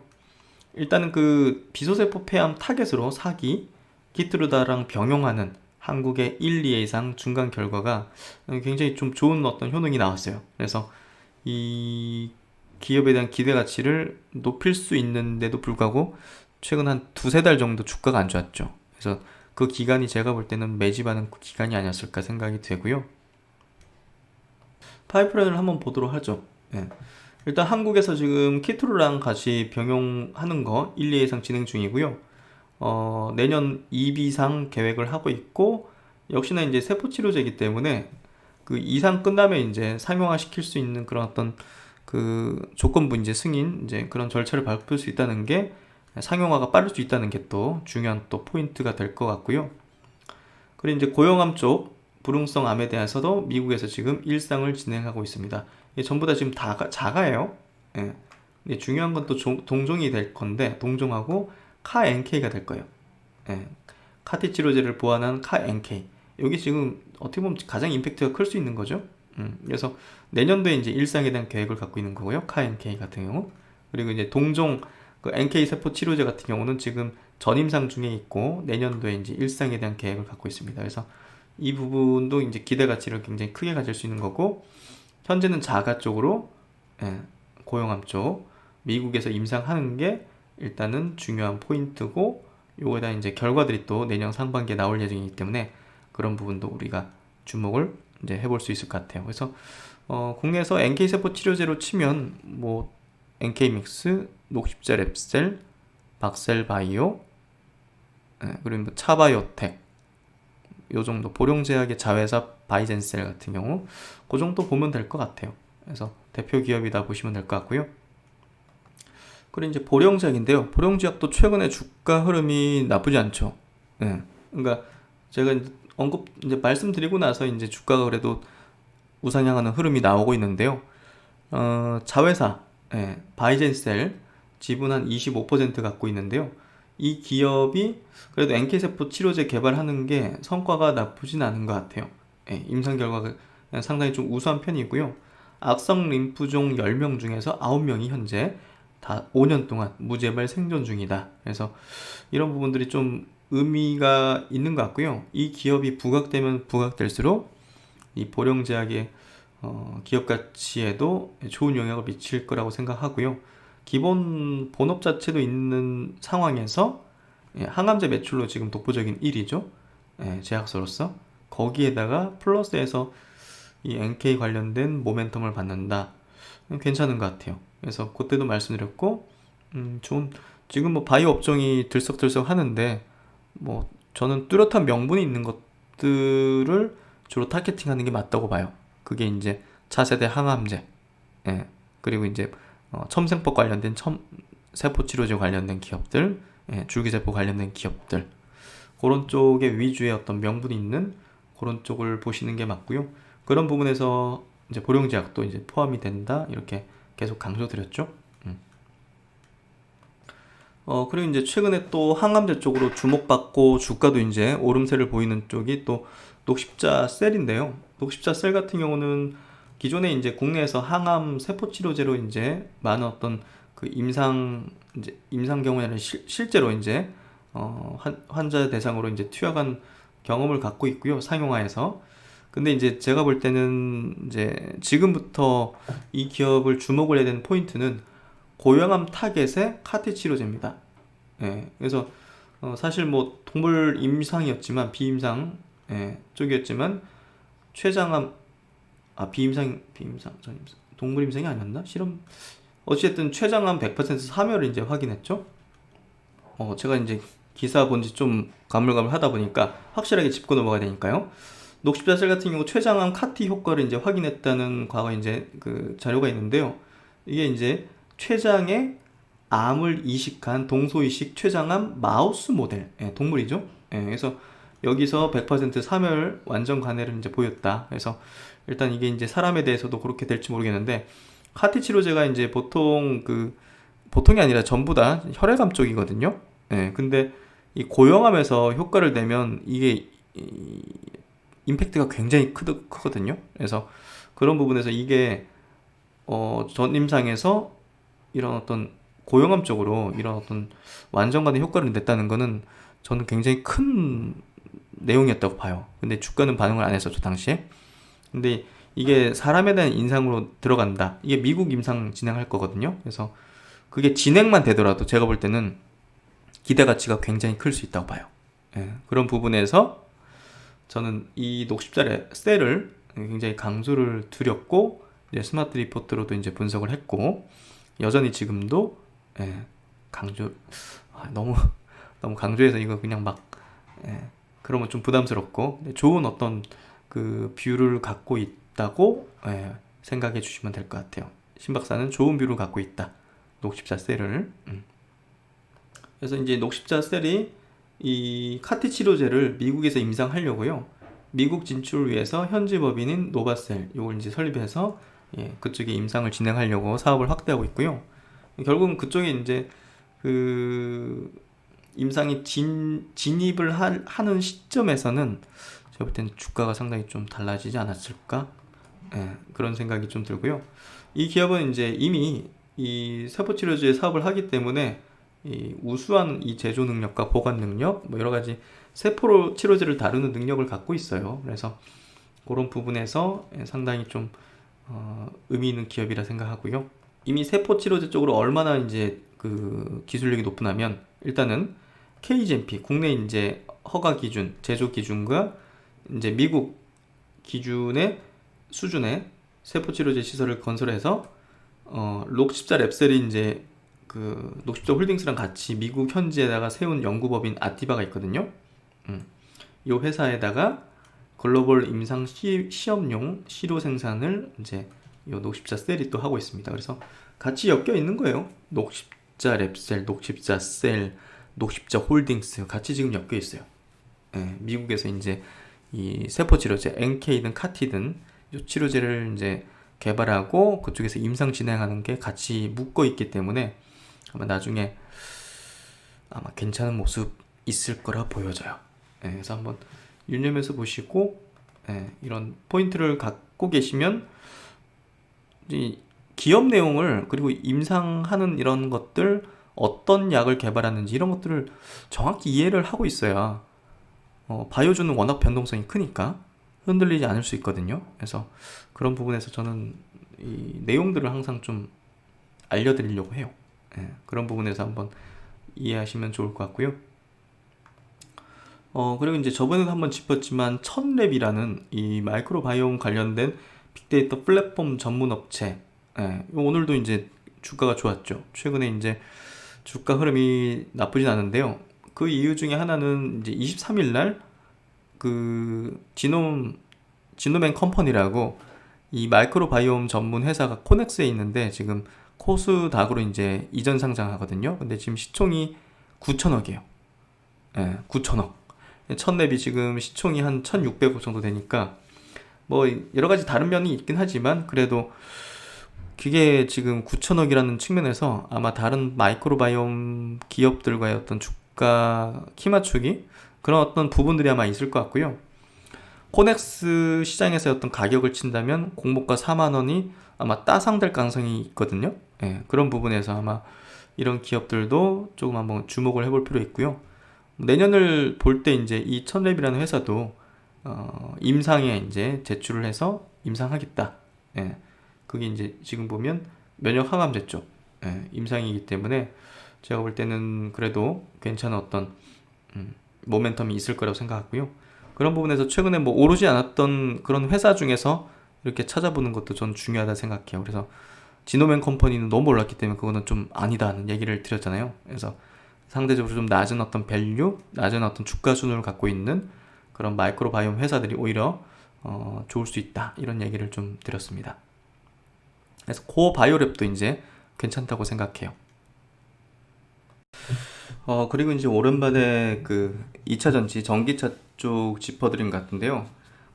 일단은 그 비소세포 폐암 타겟으로 4기 키트루다랑 병용하는 한국의 1, 2회 이상 중간 결과가 굉장히 좀 좋은 어떤 효능이 나왔어요. 그래서 이 기업에 대한 기대 가치를 높일 수 있는데도 불구하고 최근 한 두세 달 정도 주가가 안 좋았죠. 그래서 그 기간이 제가 볼 때는 매집하는 기간이 아니었을까 생각이 되고요. 파이프라인을 한번 보도록 하죠. 일단 한국에서 지금 키트루랑 같이 병용하는 거 1, 2회 이상 진행 중이고요. 내년 2비상 계획을 하고 있고, 역시나 이제 세포치료제이기 때문에 그 이상 끝나면 이제 상용화 시킬 수 있는 그런 어떤 그 조건부 이제 승인 이제 그런 절차를 밟을 수 있다는 게, 상용화가 빠를 수 있다는 게 또 중요한 또 포인트가 될 것 같고요. 그리고 이제 고용암 쪽 불응성 암에 대해서도 미국에서 지금 1상을 진행하고 있습니다. 이게 전부 다 지금 다 자가예요. 중요한 건 또 동종이 될 건데, 동종하고 카 NK가 될 거예요. 카티 치료제를 보완한 카 NK. 여기 지금 어떻게 보면 가장 임팩트가 클 수 있는 거죠. 그래서 내년도에 이제 일상에 대한 계획을 갖고 있는 거고요. 카 NK 같은 경우. 그리고 이제 동종 그 NK 세포 치료제 같은 경우는 지금 전임상 중에 있고 내년도에 이제 일상에 대한 계획을 갖고 있습니다. 그래서 이 부분도 이제 기대 가치를 굉장히 크게 가질 수 있는 거고, 현재는 자가 쪽으로 고용암 쪽 미국에서 임상하는 게 일단은 중요한 포인트고, 요거에다 이제 결과들이 또 내년 상반기에 나올 예정이기 때문에 그런 부분도 우리가 주목을 이제 해볼 수 있을 것 같아요. 그래서 국내에서 NK세포 치료제로 치면 뭐 NK믹스, 녹십자 랩셀, 박셀바이오, 그리고 뭐 차바이오텍, 요 정도 보령제약의 자회사 바이젠셀 같은 경우 그 정도 보면 될 것 같아요. 그래서 대표 기업이다 보시면 될 것 같고요. 그리고 이제 보령제약인데요. 보령제약도 최근에 주가 흐름이 나쁘지 않죠. 예. 그러니까 제가 이제 말씀드리고 나서 이제 주가가 그래도 우상향하는 흐름이 나오고 있는데요. 자회사, 예, 바이젠셀 지분 한 25% 갖고 있는데요. 이 기업이 그래도 NK세포 치료제 개발하는 게 성과가 나쁘진 않은 것 같아요. 예, 임상 결과가 상당히 좀 우수한 편이고요. 악성 림프종 10명 중에서 9명이 현재 다 5년 동안 무재발 생존 중이다. 그래서 이런 부분들이 좀 의미가 있는 것 같고요. 이 기업이 부각되면 부각될수록 이 보령제약의 기업 가치에도 좋은 영향을 미칠 거라고 생각하고요. 기본 본업 자체도 있는 상황에서 항암제 매출로 지금 독보적인 1위죠. 제약사로서 거기에다가 플러스해서 이 NK 관련된 모멘텀을 받는다. 괜찮은 것 같아요. 그래서 그때도 말씀드렸고 좋은 지금 뭐 바이오 업종이 들썩들썩 하는데 뭐 저는 뚜렷한 명분이 있는 것들을 주로 타겟팅하는 게 맞다고 봐요. 그게 이제 차세대 항암제, 예, 그리고 이제 첨생법 관련된 세포치료제 관련된 기업들, 예, 줄기세포 관련된 기업들 그런 쪽에 위주의 어떤 명분이 있는 그런 쪽을 보시는 게 맞고요. 그런 부분에서 이제 보령제약도 이제 포함이 된다 이렇게 계속 강조드렸죠. 그리고 이제 최근에 또 항암제 쪽으로 주목받고 주가도 이제 오름세를 보이는 쪽이 또 녹십자 셀인데요. 녹십자 셀 같은 경우는 기존에 이제 국내에서 항암 세포 치료제로 이제 많은 어떤 그 임상 경우에는 실제로 이제 환자 대상으로 이제 투약한 경험을 갖고 있고요. 상용화해서. 근데 이제 제가 볼 때는 이제 지금부터 이 기업을 주목을 해야 되는 포인트는 고형암 타겟의 카티 치료제입니다. 예, 그래서 사실 뭐 동물 임상이었지만 비임상 쪽이었지만 췌장암 비임상 전임상 동물 임상이 아니었나? 실험 어쨌든 췌장암 100% 사멸을 이제 확인했죠. 제가 이제 기사 본지 좀 가물가물 하다 보니까 확실하게 짚고 넘어가야 되니까요. 녹십자셀 같은 경우 췌장암 카티 효과를 이제 확인했다는 과거 이제 그 자료가 있는데요. 이게 이제 췌장에 암을 이식한 동소이식 췌장암 마우스 모델, 동물이죠. 그래서 여기서 100% 사멸 완전 관해를 이제 보였다. 그래서 일단 이게 이제 사람에 대해서도 그렇게 될지 모르겠는데 카티 치료제가 이제 보통이 아니라 전부 다 혈액암 쪽이거든요. 근데 이 고형암에서 효과를 내면 이게 임팩트가 굉장히 크거든요. 그래서 그런 부분에서 이게 전임상에서 이런 어떤 고형암 쪽으로 이런 어떤 완전간의 효과를 냈다는 거는 저는 굉장히 큰 내용이었다고 봐요. 근데 주가는 반응을 안 했었죠, 당시에. 근데 이게 사람에 대한 임상으로 들어간다. 이게 미국 임상 진행할 거거든요. 그래서 그게 진행만 되더라도 제가 볼 때는 기대 가치가 굉장히 클 수 있다고 봐요. 그런 부분에서 저는 이 녹십자 셀을 굉장히 강조를 드렸고 이제 스마트 리포트로도 이제 분석을 했고 여전히 지금도 강조 너무 강조해서 이거 그냥 막 그러면 좀 부담스럽고 좋은 어떤 그 뷰를 갖고 있다고 생각해 주시면 될 것 같아요. 신박사는 좋은 뷰를 갖고 있다. 녹십자 셀을. 그래서 이제 녹십자 셀이 이 카티 치료제를 미국에서 임상하려고요. 미국 진출을 위해서 현지 법인인 노바셀 이걸 이제 설립해서 그쪽에 임상을 진행하려고 사업을 확대하고 있고요. 결국은 그쪽에 이제 그 임상이 진입을 하는 시점에서는 제가 볼 때는 주가가 상당히 좀 달라지지 않았을까? 그런 생각이 좀 들고요. 이 기업은 이제 이미 이 세포치료제 사업을 하기 때문에 이 우수한 이 제조 능력과 보관 능력, 뭐 여러 가지 세포 치료제를 다루는 능력을 갖고 있어요. 그래서 그런 부분에서 상당히 좀 의미 있는 기업이라 생각하고요. 이미 세포 치료제 쪽으로 얼마나 이제 그 기술력이 높으냐면 일단은 KGMP 국내 이제 허가 기준, 제조 기준과 이제 미국 기준의 수준의 세포 치료제 시설을 건설해서 녹십자 랩셀이 이제 그 녹십자 홀딩스랑 같이 미국 현지에다가 세운 연구법인 아티바가 있거든요. 이 회사에다가 글로벌 임상 시험용 시료 생산을 이제 이 녹십자 셀이 또 하고 있습니다. 그래서 같이 엮여 있는 거예요. 녹십자 랩셀, 녹십자 셀, 녹십자 홀딩스 같이 지금 엮여 있어요. 예, 미국에서 이제 이 세포 치료제 NK든 카티든 이 치료제를 이제 개발하고 그쪽에서 임상 진행하는 게 같이 묶어 있기 때문에 아마 나중에 아마 괜찮은 모습 있을 거라 보여져요. 예, 그래서 한번 유념해서 보시고 이런 포인트를 갖고 계시면 이 기업 내용을 그리고 임상하는 이런 것들 어떤 약을 개발하는지 이런 것들을 정확히 이해를 하고 있어야 바이오주는 워낙 변동성이 크니까 흔들리지 않을 수 있거든요. 그래서 그런 부분에서 저는 이 내용들을 항상 좀 알려드리려고 해요. 그런 부분에서 한번 이해하시면 좋을 것 같고요. 그리고 이제 저번에도 한번 짚었지만 천랩이라는 이 마이크로바이옴 관련된 빅데이터 플랫폼 전문 업체. 오늘도 이제 주가가 좋았죠. 최근에 이제 주가 흐름이 나쁘진 않은데요. 그 이유 중에 하나는 이제 23일 날 그 지노맨 컴퍼니라고 이 마이크로바이옴 전문 회사가 코넥스에 있는데 지금 코스닥으로 이제 이전 상장하거든요. 근데 지금 시총이 9천억이에요. 9천억. 천랩이 지금 시총이 한 1,600억 정도 되니까 뭐 여러 가지 다른 면이 있긴 하지만 그래도 그게 지금 9천억이라는 측면에서 아마 다른 마이크로바이옴 기업들과의 어떤 주가 키 맞추기 그런 어떤 부분들이 아마 있을 것 같고요. 코넥스 시장에서의 어떤 가격을 친다면 공모가 4만 원이 아마 따상될 가능성이 있거든요. 그런 부분에서 아마 이런 기업들도 조금 한번 주목을 해볼 필요 있고요. 내년을 볼 때 이제 이 천랩이라는 회사도 임상에 이제 제출을 해서 임상하겠다. 그게 이제 지금 보면 면역 항암제죠. 임상이기 때문에 제가 볼 때는 그래도 괜찮은 어떤 모멘텀이 있을 거라고 생각하고요. 그런 부분에서 최근에 뭐 오르지 않았던 그런 회사 중에서 이렇게 찾아보는 것도 전 중요하다 생각해요. 그래서 지노맨 컴퍼니는 너무 올랐기 때문에 그거는 좀 아니다는 얘기를 드렸잖아요. 그래서 상대적으로 좀 낮은 어떤 밸류, 낮은 어떤 주가 수준을 갖고 있는 그런 마이크로바이옴 회사들이 오히려 좋을 수 있다 이런 얘기를 좀 드렸습니다. 그래서 고바이오랩도 이제 괜찮다고 생각해요. 그리고 이제 오랜만에 그 2차 전지, 전기차 쪽 짚어드린 것 같은데요.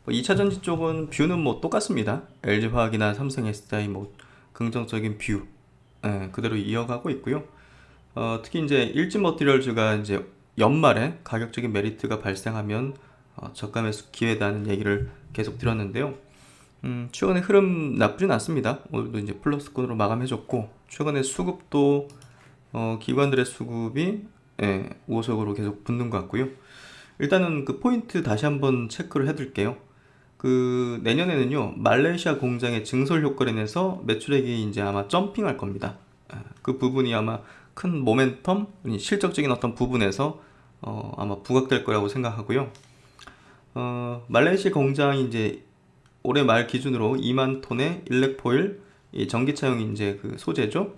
2차 전지 쪽은 뷰는 뭐 똑같습니다. LG화학이나 삼성 SDI 뭐 긍정적인 뷰 그대로 이어가고 있고요. 특히 이제 일진 머티리얼즈가 이제 연말에 가격적인 메리트가 발생하면 저가 매수 기회다는 얘기를 계속 드렸는데요. 최근에 흐름 나쁘진 않습니다. 오늘도 이제 플러스권으로 마감해줬고 최근에 수급도 기관들의 수급이 우호적으로 계속 붙는 것 같고요. 일단은 그 포인트 다시 한번 체크를 해둘게요. 그 내년에는요 말레이시아 공장의 증설 효과로 인해서 매출액이 이제 아마 점핑할 겁니다. 그 부분이 아마 큰 모멘텀, 실적적인 어떤 부분에서 아마 부각될 거라고 생각하고요. 말레이시아 공장이 이제 올해 말 기준으로 2만 톤의 일렉포일, 이 전기차용 이제 그 소재죠.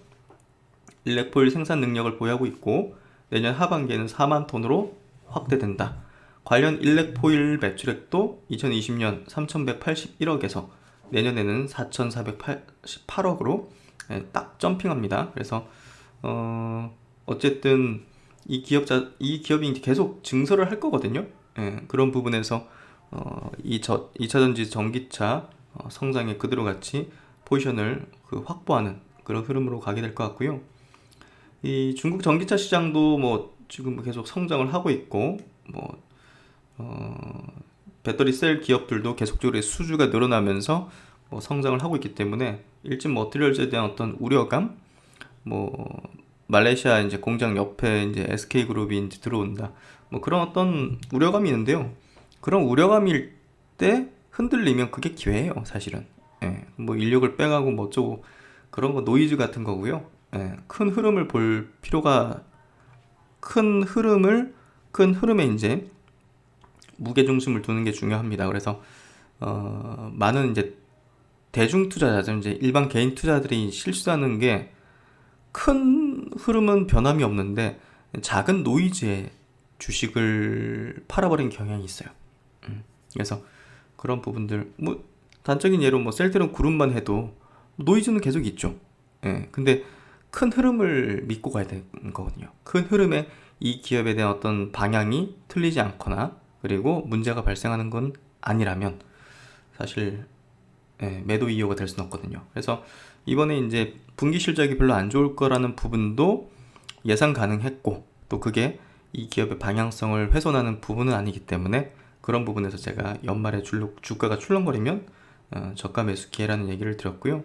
일렉포일 생산 능력을 보유하고 있고 내년 하반기에는 4만 톤으로 확대된다. 관련 일렉포일 매출액도 2020년 3,181억에서 내년에는 4,488억으로 딱 점핑합니다. 그래서 어쨌든 이 기업이 이제 계속 증설을 할 거거든요. 그런 부분에서 2차 전지 전기차 성장에 그대로 같이 포지션을 확보하는 그런 흐름으로 가게 될 것 같고요. 이 중국 전기차 시장도 뭐 지금 계속 성장을 하고 있고 배터리 셀 기업들도 계속적으로 수주가 늘어나면서 성장을 하고 있기 때문에 일진 머티리얼즈에 대한 어떤 우려감, 말레이시아 이제 공장 옆에 이제 SK 그룹이 이제 들어온다, 그런 어떤 우려감이 있는데요. 그런 우려감일 때 흔들리면 그게 기회예요, 사실은. 인력을 빼가고 어쩌고 그런 거 노이즈 같은 거고요. 큰 흐름을 볼 필요가 큰 흐름에 이제 무게중심을 두는 게 중요합니다. 그래서 많은 이제 대중 투자자들, 이제 일반 개인 투자들이 실수하는 게 큰 흐름은 변함이 없는데 작은 노이즈에 주식을 팔아버린 경향이 있어요. 그래서 그런 부분들, 단적인 예로 셀트리온 그룹만 해도 노이즈는 계속 있죠. 예, 근데 큰 흐름을 믿고 가야 되는 거거든요. 큰 흐름에 이 기업에 대한 어떤 방향이 틀리지 않거나 그리고 문제가 발생하는 건 아니라면 사실 매도 이유가 될 수는 없거든요. 그래서 이번에 이제 분기 실적이 별로 안 좋을 거라는 부분도 예상 가능했고, 또 그게 이 기업의 방향성을 훼손하는 부분은 아니기 때문에 그런 부분에서 제가 연말에 주가가 출렁거리면 저가 매수 기회라는 얘기를 드렸고요.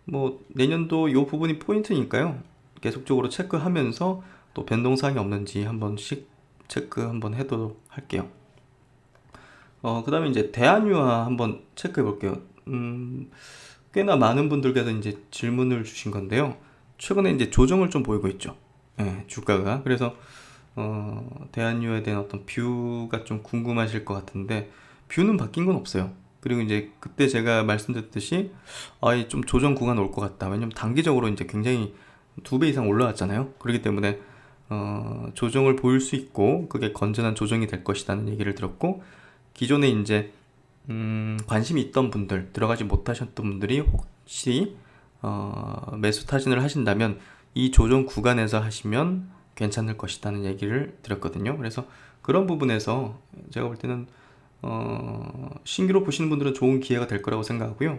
뭐 내년도 이 부분이 포인트니까요. 계속적으로 체크하면서 또 변동사항이 없는지 한 번씩 체크 한번 해도록 할게요. 그 다음에 이제 대한유화 한번 체크해 볼게요. 꽤나 많은 분들께서 이제 질문을 주신 건데요. 최근에 이제 조정을 좀 보이고 있죠. 주가가. 그래서 대한유화에 대한 어떤 뷰가 좀 궁금하실 것 같은데, 뷰는 바뀐 건 없어요. 그리고 이제 그때 제가 말씀드렸듯이 좀 조정 구간 올 것 같다. 왜냐면 단기적으로 이제 굉장히 2배 이상 올라왔잖아요. 그렇기 때문에 조정을 보일 수 있고 그게 건전한 조정이 될 것이라는 얘기를 들었고, 기존에 이제 관심이 있던 분들, 들어가지 못하셨던 분들이 혹시 매수 타진을 하신다면 이 조정 구간에서 하시면 괜찮을 것이라는 얘기를 드렸거든요. 그래서 그런 부분에서 제가 볼 때는 신규로 보시는 분들은 좋은 기회가 될 거라고 생각하고요.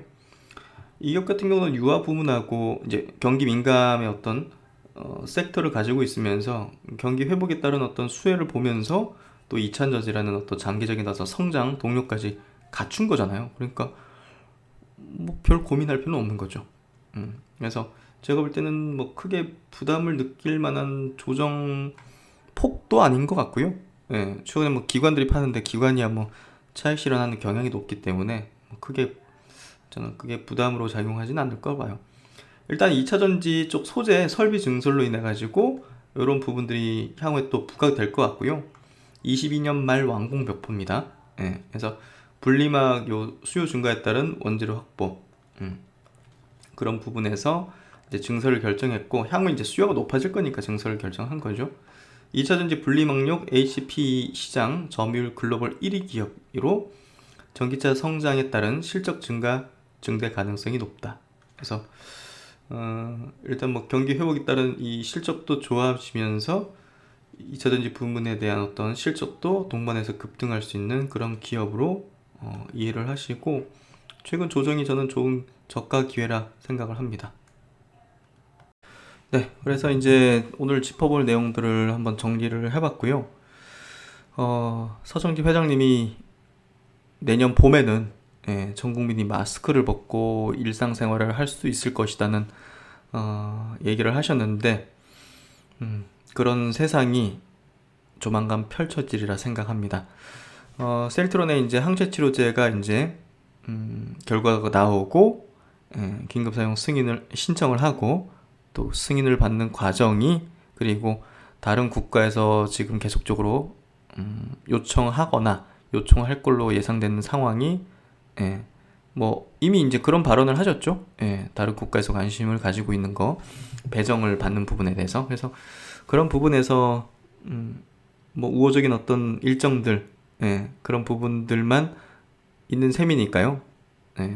이 기업 같은 경우는 유아 부문하고 이제 경기 민감의 어떤 섹터를 가지고 있으면서 경기 회복에 따른 어떤 수혜를 보면서 또 2차 저지라는 어떤 장기적인 어떤 성장 동력까지 갖춘 거잖아요. 그러니까 뭐 별 고민할 필요는 없는 거죠. 그래서 제가 볼 때는 뭐 크게 부담을 느낄 만한 조정 폭도 아닌 것 같고요. 최근에 뭐 기관들이 파는데 기관이야 뭐 차익 실현하는 경향이 높기 때문에 뭐 저는 크게 부담으로 작용하지는 않을 거 봐요. 일단 2차 전지 쪽 소재 설비 증설로 인해 가지고 이런 부분들이 향후에 또 부각될 것 같고요. 22년 말 완공 벽포입니다. 그래서 분리막 요 수요 증가에 따른 원재료 확보, 그런 부분에서 이제 증설을 결정했고, 향후 이제 수요가 높아질 거니까 증설을 결정한 거죠. 2차 전지 분리막력 HPE 시장 점유율 글로벌 1위 기업으로 전기차 성장에 따른 실적 증대 가능성이 높다. 그래서 일단 뭐 경기 회복에 따른 이 실적도 좋아지면서 2차 전지 부문에 대한 어떤 실적도 동반해서 급등할 수 있는 그런 기업으로 이해를 하시고, 최근 조정이 저는 좋은 저가 기회라 생각을 합니다. 네, 그래서 이제 오늘 짚어볼 내용들을 한번 정리를 해봤고요. 서정집 회장님이 내년 봄에는 전 국민이 마스크를 벗고 일상생활을 할 수 있을 것이라는 얘기를 하셨는데, 그런 세상이 조만간 펼쳐지리라 생각합니다. 셀트론의 이제 항체치료제가 이제 결과가 나오고 긴급 사용 승인을 신청을 하고 또 승인을 받는 과정이, 그리고 다른 국가에서 지금 계속적으로 요청하거나 요청할 걸로 예상되는 상황이 뭐 이미 이제 그런 발언을 하셨죠. 다른 국가에서 관심을 가지고 있는 거, 배정을 받는 부분에 대해서. 그래서 그런 부분에서 뭐 우호적인 어떤 일정들, 그런 부분들만 있는 셈이니까요.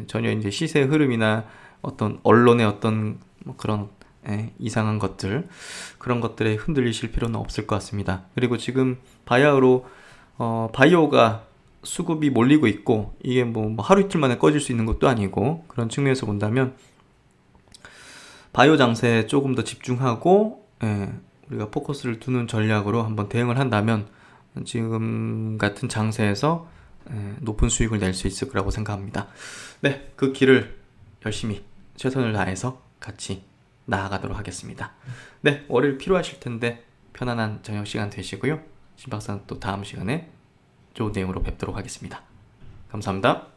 전혀 이제 시세 흐름이나 어떤 언론의 어떤 뭐 그런 이상한 것들, 그런 것들에 흔들리실 필요는 없을 것 같습니다. 그리고 지금 바야흐로 바이오가 수급이 몰리고 있고, 이게 뭐 하루 이틀 만에 꺼질 수 있는 것도 아니고, 그런 측면에서 본다면 바이오 장세에 조금 더 집중하고 우리가 포커스를 두는 전략으로 한번 대응을 한다면 지금 같은 장세에서 높은 수익을 낼 수 있을 거라고 생각합니다. 네, 그 길을 열심히 최선을 다해서 같이 나아가도록 하겠습니다. 네, 월요일 필요하실 텐데 편안한 저녁 시간 되시고요. 신박사는 또 다음 시간에 좋은 내용으로 뵙도록 하겠습니다. 감사합니다.